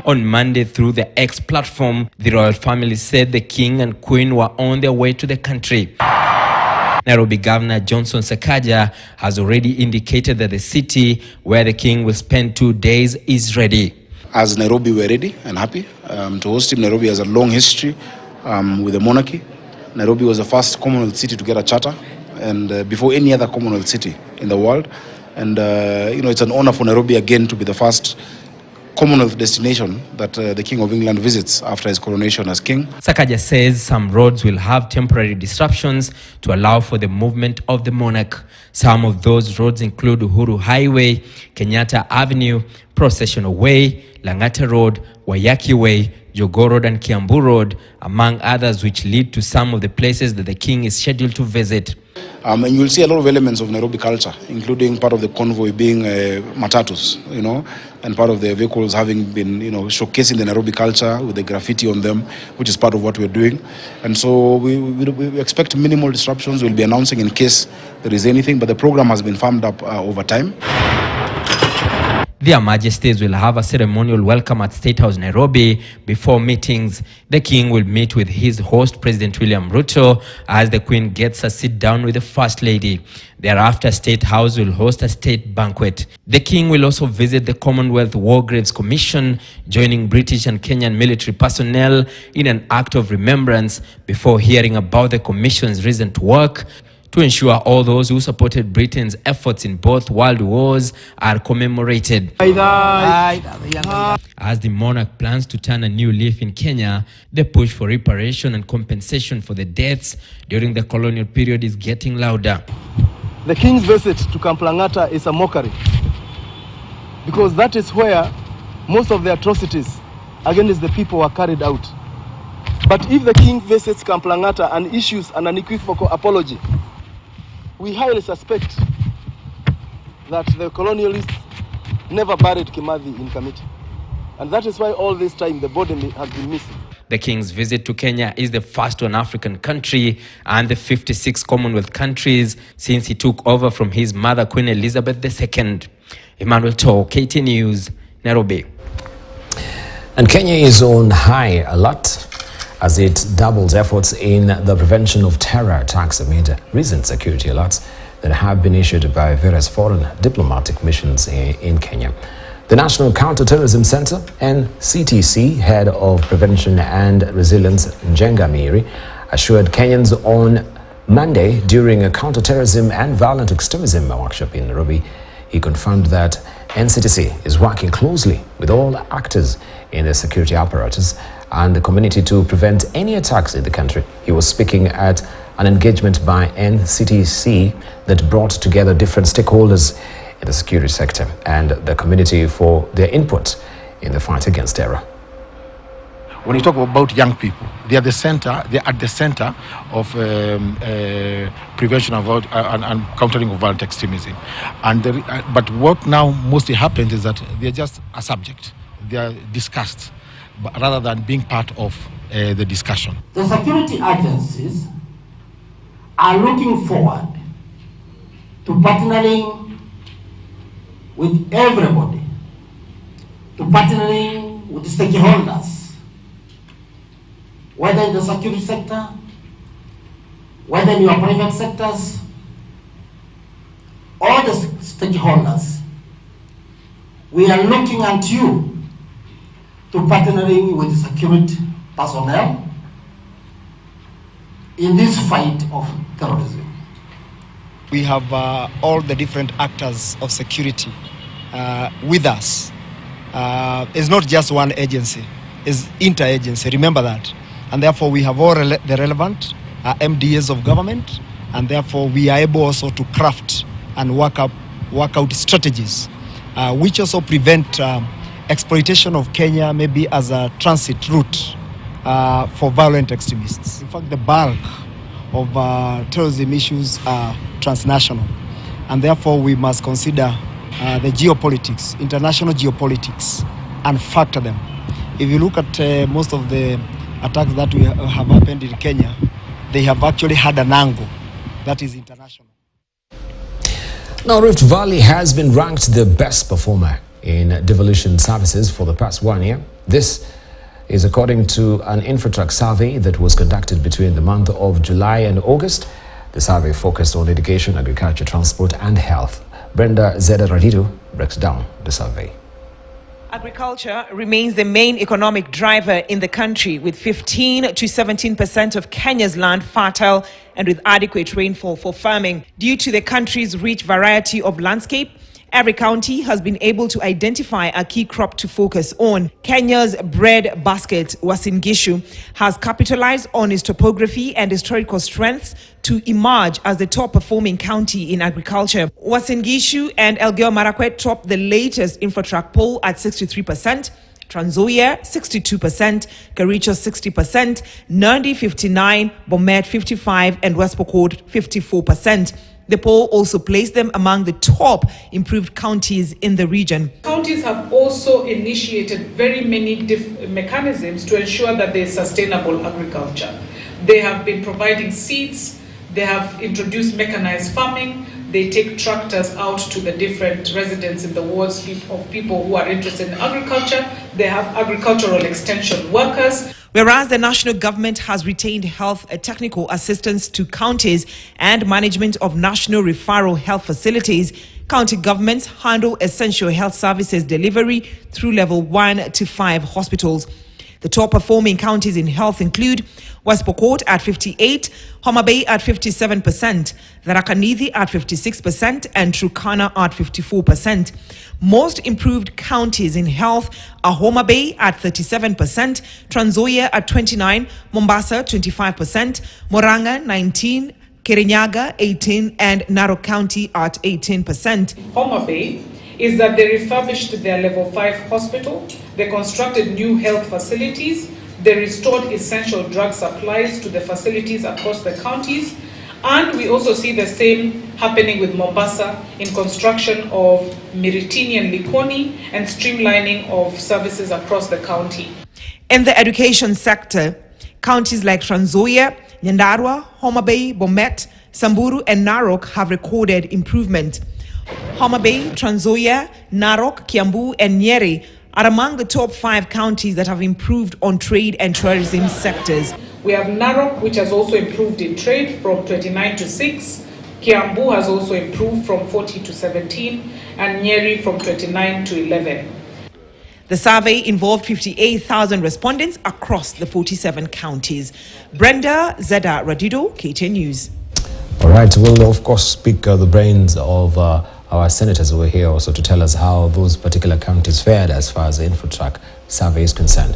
On Monday, through the X platform, the royal family said the king and queen were on their way to the country. Nairobi Governor Johnson Sakaja has already indicated that the city where the king will spend 2 days is ready. As Nairobi, we're ready and happy to host him. Nairobi has a long history with the monarchy. Nairobi was the first Commonwealth city to get a charter, and before any other Commonwealth city in the world. And it's an honor for Nairobi again to be the first Commonwealth destination that the King of England visits after his coronation as king. Sakaja says some roads will have temporary disruptions to allow for the movement of the monarch. Some of those roads include Uhuru Highway, Kenyatta Avenue, Processional Way, Langata Road, Wayaki Way, Jogoo Road and Kiambu Road, among others, which lead to some of the places that the king is scheduled to visit. And you will see a lot of elements of Nairobi culture, including part of the convoy being matatus, and part of the vehicles having been, showcasing the Nairobi culture with the graffiti on them, which is part of what we're doing. And so we expect minimal disruptions. We'll be announcing in case there is anything, but the program has been firmed up over time. Their Majesties will have a ceremonial welcome at State House, Nairobi. Before meetings, the King will meet with his host, President William Ruto, as the Queen gets a sit down with the First Lady. Thereafter, State House will host a state banquet. The King will also visit the Commonwealth War Graves Commission, joining British and Kenyan military personnel in an act of remembrance before hearing about the Commission's recent work to ensure all those who supported Britain's efforts in both world wars are commemorated. As the monarch plans to turn a new leaf in Kenya, the push for reparation and compensation for the deaths during the colonial period is getting louder. The King's visit to Kamplangata is a mockery, because that is where most of the atrocities against the people were carried out. But if the King visits Kamplangata and issues an unequivocal apology, we highly suspect that the colonialists never buried Kimathi in Kamiti. And that is why all this time the body has been missing. The King's visit to Kenya is the first to an African country and the 56 Commonwealth countries since he took over from his mother, Queen Elizabeth II. Emmanuel Toh, KT News, Nairobi. And Kenya is on high alert as it doubles efforts in the prevention of terror attacks amid recent security alerts that have been issued by various foreign diplomatic missions in Kenya. The National Counterterrorism Center and CTC Head of Prevention and Resilience, Njenga Miri, assured Kenyans on Monday during a counterterrorism and violent extremism workshop in Nairobi. He confirmed that NCTC is working closely with all actors in the security apparatus and the community to prevent any attacks in the country. He was speaking at an engagement by NCTC that brought together different stakeholders in the security sector and the community for their input in the fight against terror. When you talk about young people, they are at the center of prevention of and countering of violent extremism. But what now mostly happens is that they are just a subject. They are discussed, but rather than being part of the discussion. The security agencies are looking forward to partnering with everybody, to partnering with the stakeholders, whether in the security sector, whether in your private sectors, all the stakeholders. We are looking at you to partnering with the security personnel in this fight of terrorism. We have all the different actors of security with us. It's not just one agency, it's inter-agency, remember that. And therefore we have all the relevant MDAs of government, and therefore we are able also to craft and work out strategies which also prevent exploitation of Kenya maybe as a transit route for violent extremists. In fact, the bulk of terrorism issues are transnational, and therefore we must consider the geopolitics, international geopolitics, and factor them. If you look at most of the attacks that have happened in Kenya, they have actually had an angle that is international. Now, Rift Valley has been ranked the best performer in devolution services for the past 1 year. This is according to an infotruck survey that was conducted between the month of July and August. The survey focused on education, agriculture, transport, and health. Brenda Zeda Radido breaks down the survey. Agriculture remains the main economic driver in the country, with 15 to 17% of Kenya's land fertile and with adequate rainfall for farming. Due to the country's rich variety of landscape, every county has been able to identify a key crop to focus on. Kenya's bread basket, Uasin Gishu, has capitalized on its topography and historical strengths to emerge as the top-performing county in agriculture. Uasin Gishu and Elgeyo Marakwet topped the latest Infotrack poll at 63%, Trans Nzoia 62%, Kericho 60%, Nandi 59%, Bomet 55%, and West Pokot 54%. The poll also placed them among the top improved counties in the region. Counties have also initiated very many mechanisms to ensure that there is sustainable agriculture. They have been providing seeds, they have introduced mechanized farming, they take tractors out to the different residents in the wards of people who are interested in agriculture. They have agricultural extension workers. Whereas the national government has retained health technical assistance to counties and management of national referral health facilities, county governments handle essential health services delivery through level 1 to 5 hospitals. The top performing counties in health include West Pokot at 58%, Homa Bay at 57%, Tharaka Nithi at 56%, and Turkana at 54%. Most improved counties in health are Homa Bay at 37%, Trans Nzoia at 29%, Mombasa 25%, Murang'a 19%, Kirinyaga 18%, and Narok County at 18%. Homa Bay is that they refurbished their level 5 hospital, they constructed new health facilities, they restored essential drug supplies to the facilities across the counties, and we also see the same happening with Mombasa in construction of Miritini and Likoni and streamlining of services across the county. In the education sector, counties like Trans Nzoia, Nyandarua, Homa Bay, Bomet, Samburu, and Narok have recorded improvement. Homa Bay, Trans Nzoia, Narok, Kiambu, and Nyeri are among the top 5 counties that have improved on trade and tourism sectors. We have Narok, which has also improved in trade from 29 to 6. Kiambu has also improved from 40 to 17, and Nyeri from 29 to 11. The survey involved 58,000 respondents across the 47 counties. Brenda Zeda Radido, KTN News. All right, we'll of course speak the brains of our senators who are here also to tell us how those particular counties fared as far as the Infotrack survey is concerned.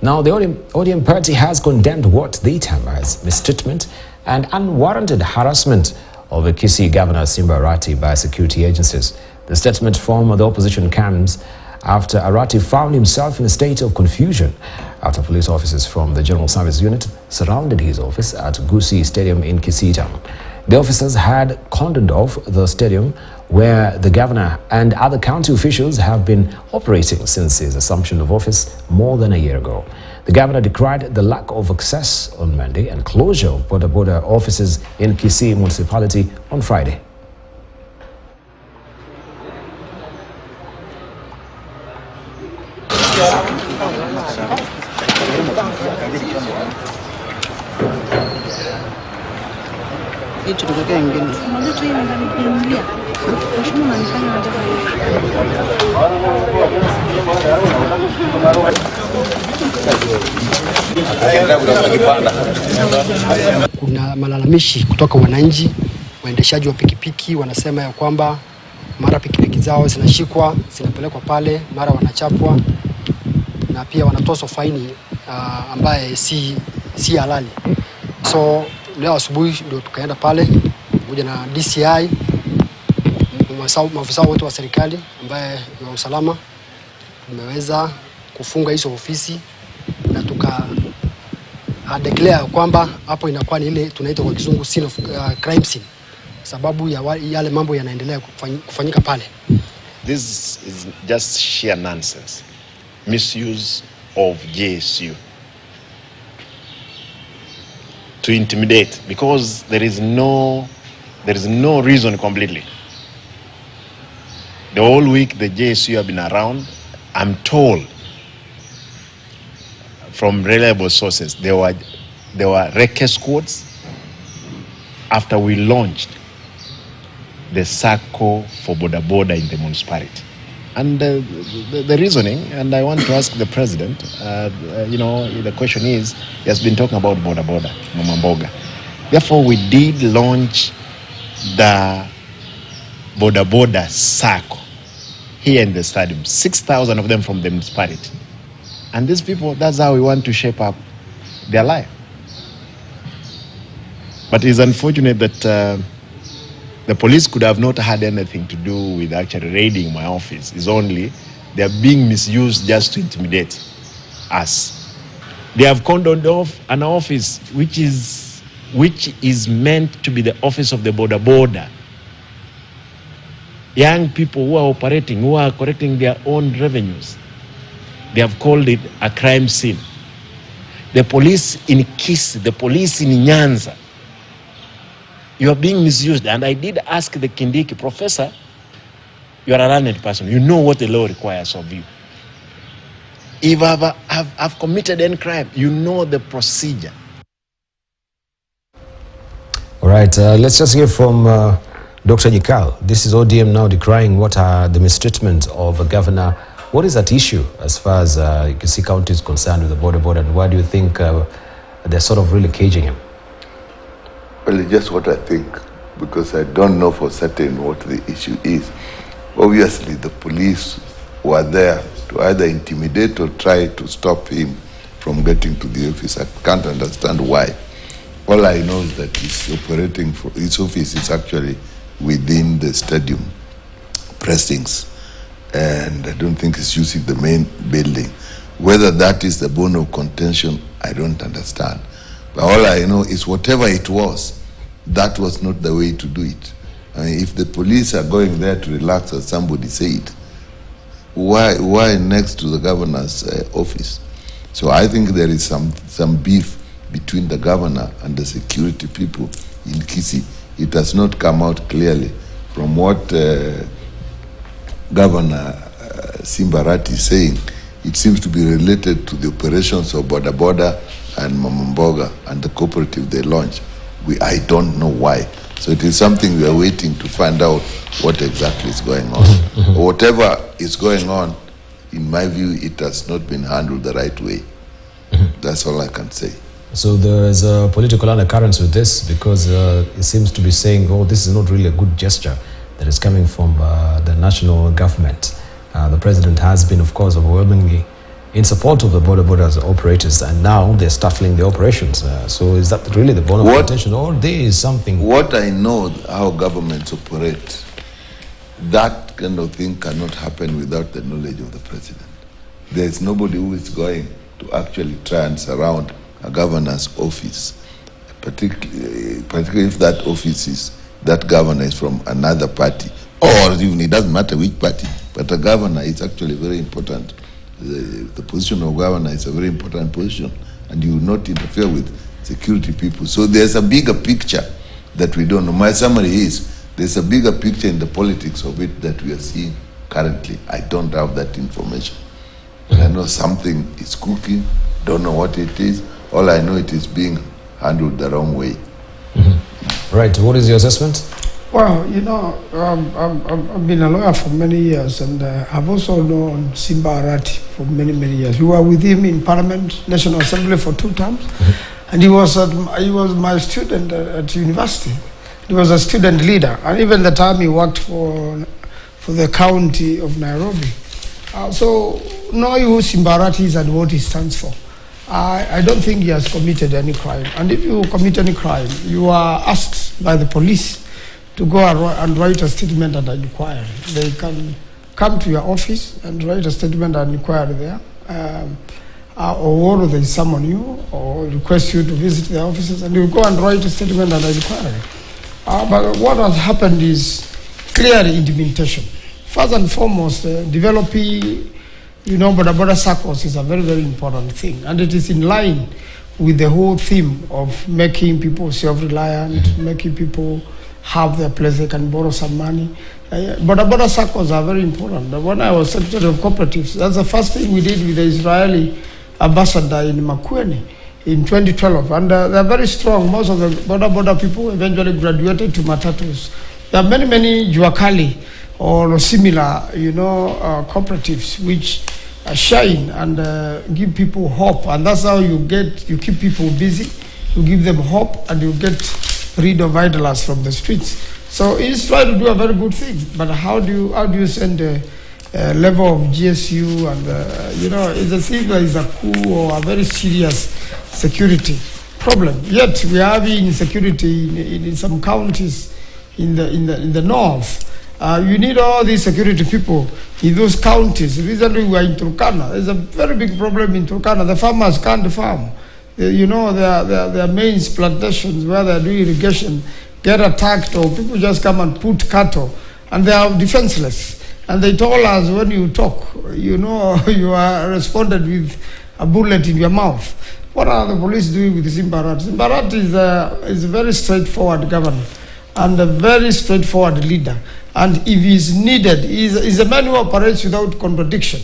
Now, the ODM party has condemned what they term as mistreatment and unwarranted harassment of the Kisii Governor Simbi Arati by security agencies. The statement from the opposition comes after Arati found himself in a state of confusion after police officers from the General Service Unit surrounded his office at Gusii Stadium in Kisii town. The officers had cordoned off the stadium where the governor and other county officials have been operating since his assumption of office more than a year ago. The governor decried the lack of access on Monday and closure of border offices in Kisii municipality on Friday. Kuna malalamishi kutoka wananchi, waendeshaji wa pikipiki wanasema ya kwamba mara pikipiki zao zinashikwa, zinapelekwa pale, mara wanachapwa na pia wanatozwa faini ambaye si halali. So leo asubuhi ndio tukaenda pale pamoja na DCI, maafisa wote wa serikali ambaye ni wa usalama, tumeweza kufunga hizo ofisi na tuka declare kwamba hapo inakuwa ni ile tunaita kwa kizungu scene of crime scene, sababu ya yale mambo yanaendelea kufanyika pale. This is just sheer nonsense. Misuse of JSU to intimidate, because there is no reason completely. The whole week the JSU have been around. I'm told from reliable sources there were recce squads after we launched the circle for border in the municipality. And the reasoning, and I want to ask the president, the question is, he has been talking about border, Mamamboga. Therefore, we did launch the border circle here in the stadium, 6,000 of them from the municipality. And these people, that's how we want to shape up their life. But it's unfortunate that the police could have not had anything to do with actually raiding my office. It's only they are being misused just to intimidate us. They have cordoned off an office which is meant to be the office of the border. Young people who are collecting their own revenues. They have called it a crime scene. The police in Kisi, the police in Nyanza, you are being misused. And I did ask the Kindiki, Professor, you are a learned person. You know what the law requires of you. If I've committed any crime, you know the procedure. All right, let's just hear from Dr. Nyikal. This is ODM now decrying what are the mistreatment of a governor. What is at issue as far as Kisii County is concerned with the border, and why do you think they're sort of really caging him? Well, it's just what I think, because I don't know for certain what the issue is. Obviously, the police were there to either intimidate or try to stop him from getting to the office. I can't understand why. All I know is that his office is actually within the stadium precincts, and I don't think it's using the main building. Whether that is the bone of contention, I don't understand. But all I know is whatever it was, that was not the way to do it. I mean, if the police are going there to relax, as somebody said, why next to the governor's office? So I think there is some beef between the governor and the security people in Kisii. It has not come out clearly from what Governor Simbi Arati is saying. It seems to be related to the operations of Boda and Mamamboga and the cooperative they launched. I don't know why. So it is something we are waiting to find out what exactly is going on. Whatever is going on, in my view, it has not been handled the right way. That's all I can say. So there is a political undercurrent with this, because it seems to be saying, oh, this is not really a good gesture that is coming from the national government. The president has been, of course, overwhelmingly in support of the border operators, and now they're stifling the operations. So is that really the bone of contention, or there is something? What I know how governments operate, that kind of thing cannot happen without the knowledge of the president. There is nobody who is going to actually try and surround a governor's office, particularly if that office is, that governor is from another party, or even it doesn't matter which party, but a governor is actually very important. The position of governor is a very important position, and you will not interfere with security people. So there's a bigger picture that we don't know. My summary is, there's a bigger picture in the politics of it that we are seeing currently. I don't have that information. I know something is cooking, don't know what it is. All I know, it is being handled the wrong way. Right, what is your assessment? Well, you know, I've been a lawyer for many years, and I've also known Simbi Arati for many, many years. We were with him in Parliament, National Assembly for 2 terms, and he was my student at university. He was a student leader, and even the time he worked for the county of Nairobi. So knowing who Simbi Arati is and what he stands for, I don't think he has committed any crime. And if you commit any crime, you are asked by the police to go and write a statement and an inquiry. They can come to your office and write a statement and inquiry there, or they summon you or request you to visit their offices, and you go and write a statement and an inquiry. But what has happened is clear intimidation. First and foremost, developing, border circles is a very, very important thing, and it is in line with the whole theme of making people self-reliant, making people have their place, they can borrow some money. Border circles are very important. When I was Secretary of Cooperatives, that's the first thing we did with the Israeli ambassador in Makueni in 2012, and they're very strong. Most of the border people eventually graduated to Matatus. There are many, many Juakali or similar, cooperatives which shine and give people hope, and that's how you keep people busy, you give them hope, and you get rid of idlers from the streets. So he's trying to do a very good thing, but how do you send a level of GSU and it's a thing that is a coup or a very serious security problem. Yet we are having insecurity in some counties in the north. You need all these security people in those counties. Recently we were in Turkana. There's a very big problem in Turkana. The farmers can't farm. Their main plantations where they're doing irrigation get attacked, or people just come and put cattle, and they are defenseless. And they told us, when you talk, you are responded with a bullet in your mouth. What are the police doing with Simbi Arati? Simbi Arati is a very straightforward governor and a very straightforward leader. And if he's needed, he's a man who operates without contradiction.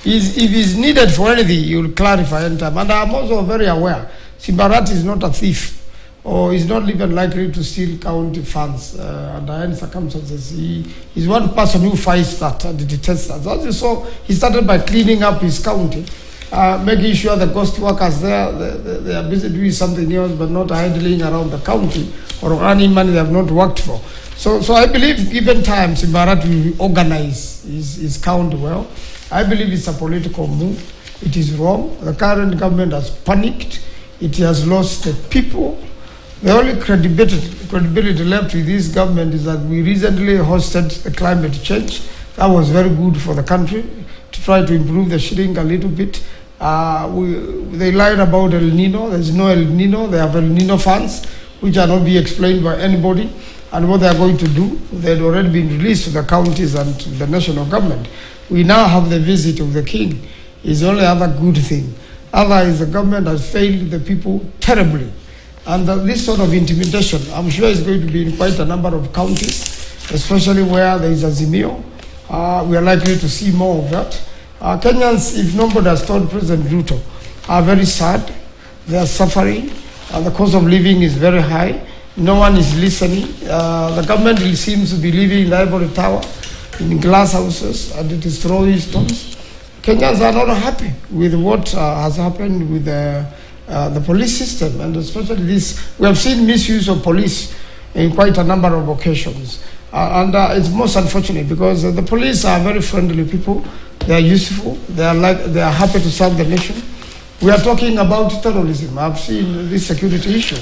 If he's needed for anything, he will clarify any time. And I'm also very aware, Simbi Arati is not a thief, or is not even likely to steal county funds under any circumstances. He's one person who fights that and detests that. As you saw, he started by cleaning up his county, making sure the ghost workers there, they are busy doing something else but not idling around the county or earning money they have not worked for. So I believe, given time, Simbi Arati will organize his county well. I believe it's a political move. It is wrong. The current government has panicked. It has lost the people. The only credibility left with this government is that we recently hosted the climate change. That was very good for the country to try to improve the shilling a little bit. They lied about El Nino. There's no El Nino. They have El Nino funds, which are not being explained by anybody. And what they are going to do, they had already been released to the counties and to the national government. We now have the visit of the king. It's the only other good thing. Otherwise, the government has failed the people terribly. And this sort of intimidation, I'm sure, is going to be in quite a number of counties, especially where there is a Azimio. We are likely to see more of that. Kenyans, if nobody has told President Ruto, are very sad. They are suffering. The cost of living is very high. No one is listening. The government seems to be living in the ivory tower, in glass houses, and it is throwing stones. Kenyans are not happy with what has happened with the police system, and especially this. We have seen misuse of police in quite a number of occasions. And it's most unfortunate because the police are very friendly people. They are useful. They are happy to serve the nation. We are talking about terrorism. I've seen this security issue.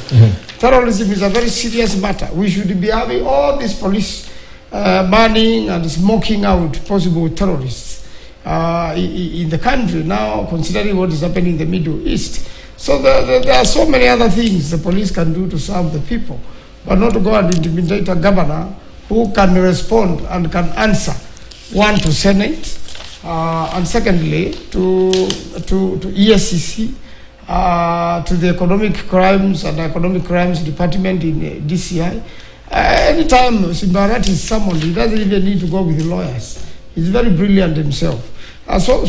Terrorism is a very serious matter. We should be having all these police banning and smoking out possible terrorists in the country now, considering what is happening in the Middle East. So there are so many other things the police can do to serve the people, but not to go and intimidate a governor who can respond and can answer, one, to Senate, and secondly, to ESCC, to the Economic Crimes and Economic Crimes Department in DCI. Anytime Simbi Arati is summoned, he doesn't even need to go with lawyers. He's very brilliant himself. So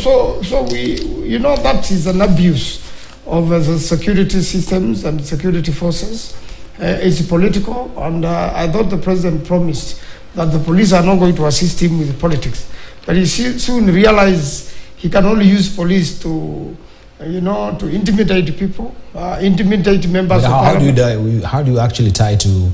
we, that is an abuse of the security systems and security forces. It's political, and I thought the president promised that the police are not going to assist him with politics. But he soon realized he can only use police to intimidate people, intimidate members of parliament. How do you actually tie to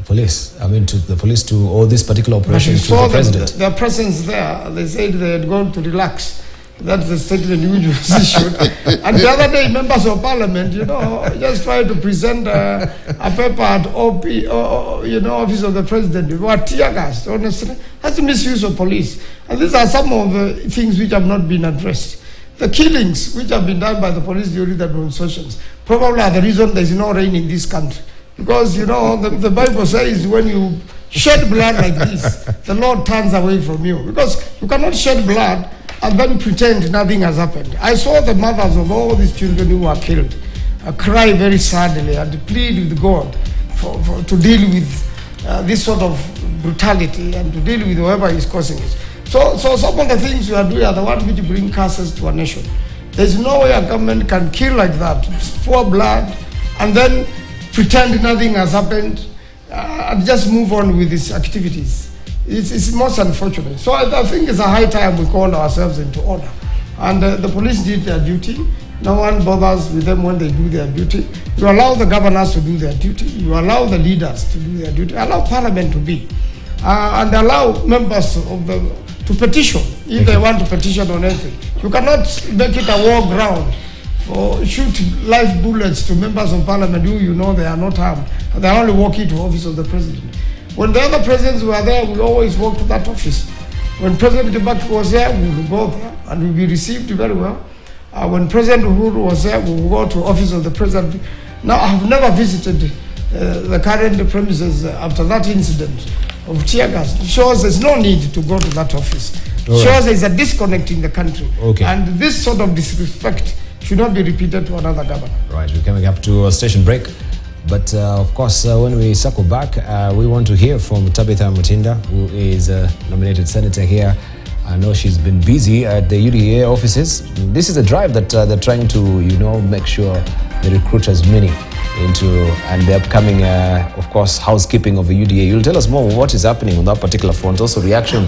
police? I mean, to the police, to all these particular operations, to the president? Their presence there, they said they had gone to relax. That's the statement which was issued. And the other day, members of parliament, just tried to present a paper at office of the president. They were tear gassed, honestly. That's the misuse of police. And these are some of the things which have not been addressed. The killings which have been done by the police during the demonstrations probably are the reason there is no rain in this country. Because, the Bible says when you shed blood like this, the Lord turns away from you. Because you cannot shed blood and then pretend nothing has happened. I saw the mothers of all these children who were killed cry very sadly and plead with God to deal with this sort of brutality and to deal with whoever is causing it. So some of the things we are doing are the ones which bring curses to a nation. There's no way a government can kill like that, pour blood, and then pretend nothing has happened and just move on with its activities. It's most unfortunate. So I think it's a high time we call ourselves into order. And the police did their duty. No one bothers with them when they do their duty. You allow the governors to do their duty. You allow the leaders to do their duty. Allow parliament to be. And allow members of to petition if they want to petition on anything. You cannot make it a war ground or shoot live bullets to members of parliament who you know they are not harmed. They are only walking to office of the president. When the other presidents were there, we always walked to that office. When President Kibaki was there, we would go there and we would be received very well. When President Uhuru was there, we would go to office of the president. Now, I have never visited the current premises after that incident of tear gas. It shows there's no need to go to that office. It shows there's a disconnect in the country. Okay. And this sort of disrespect should not be repeated to another governor. Right, we're coming up to a station break. But of course, when we circle back, we want to hear from Tabitha Mutinda, who is a nominated senator here. I know she's been busy at the UDA offices. This is a drive that they're trying to, make sure they recruit as many into and the upcoming, of course, housekeeping of the UDA. You'll tell us more what is happening on that particular front. Also, reaction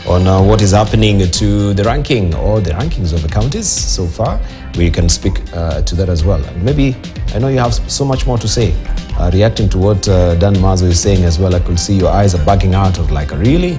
on what is happening to the ranking or the rankings of the counties so far. We can speak to that as well. And maybe, I know you have so much more to say. Reacting to what Dan Mazo is saying as well, I could see your eyes are bugging out of like, really?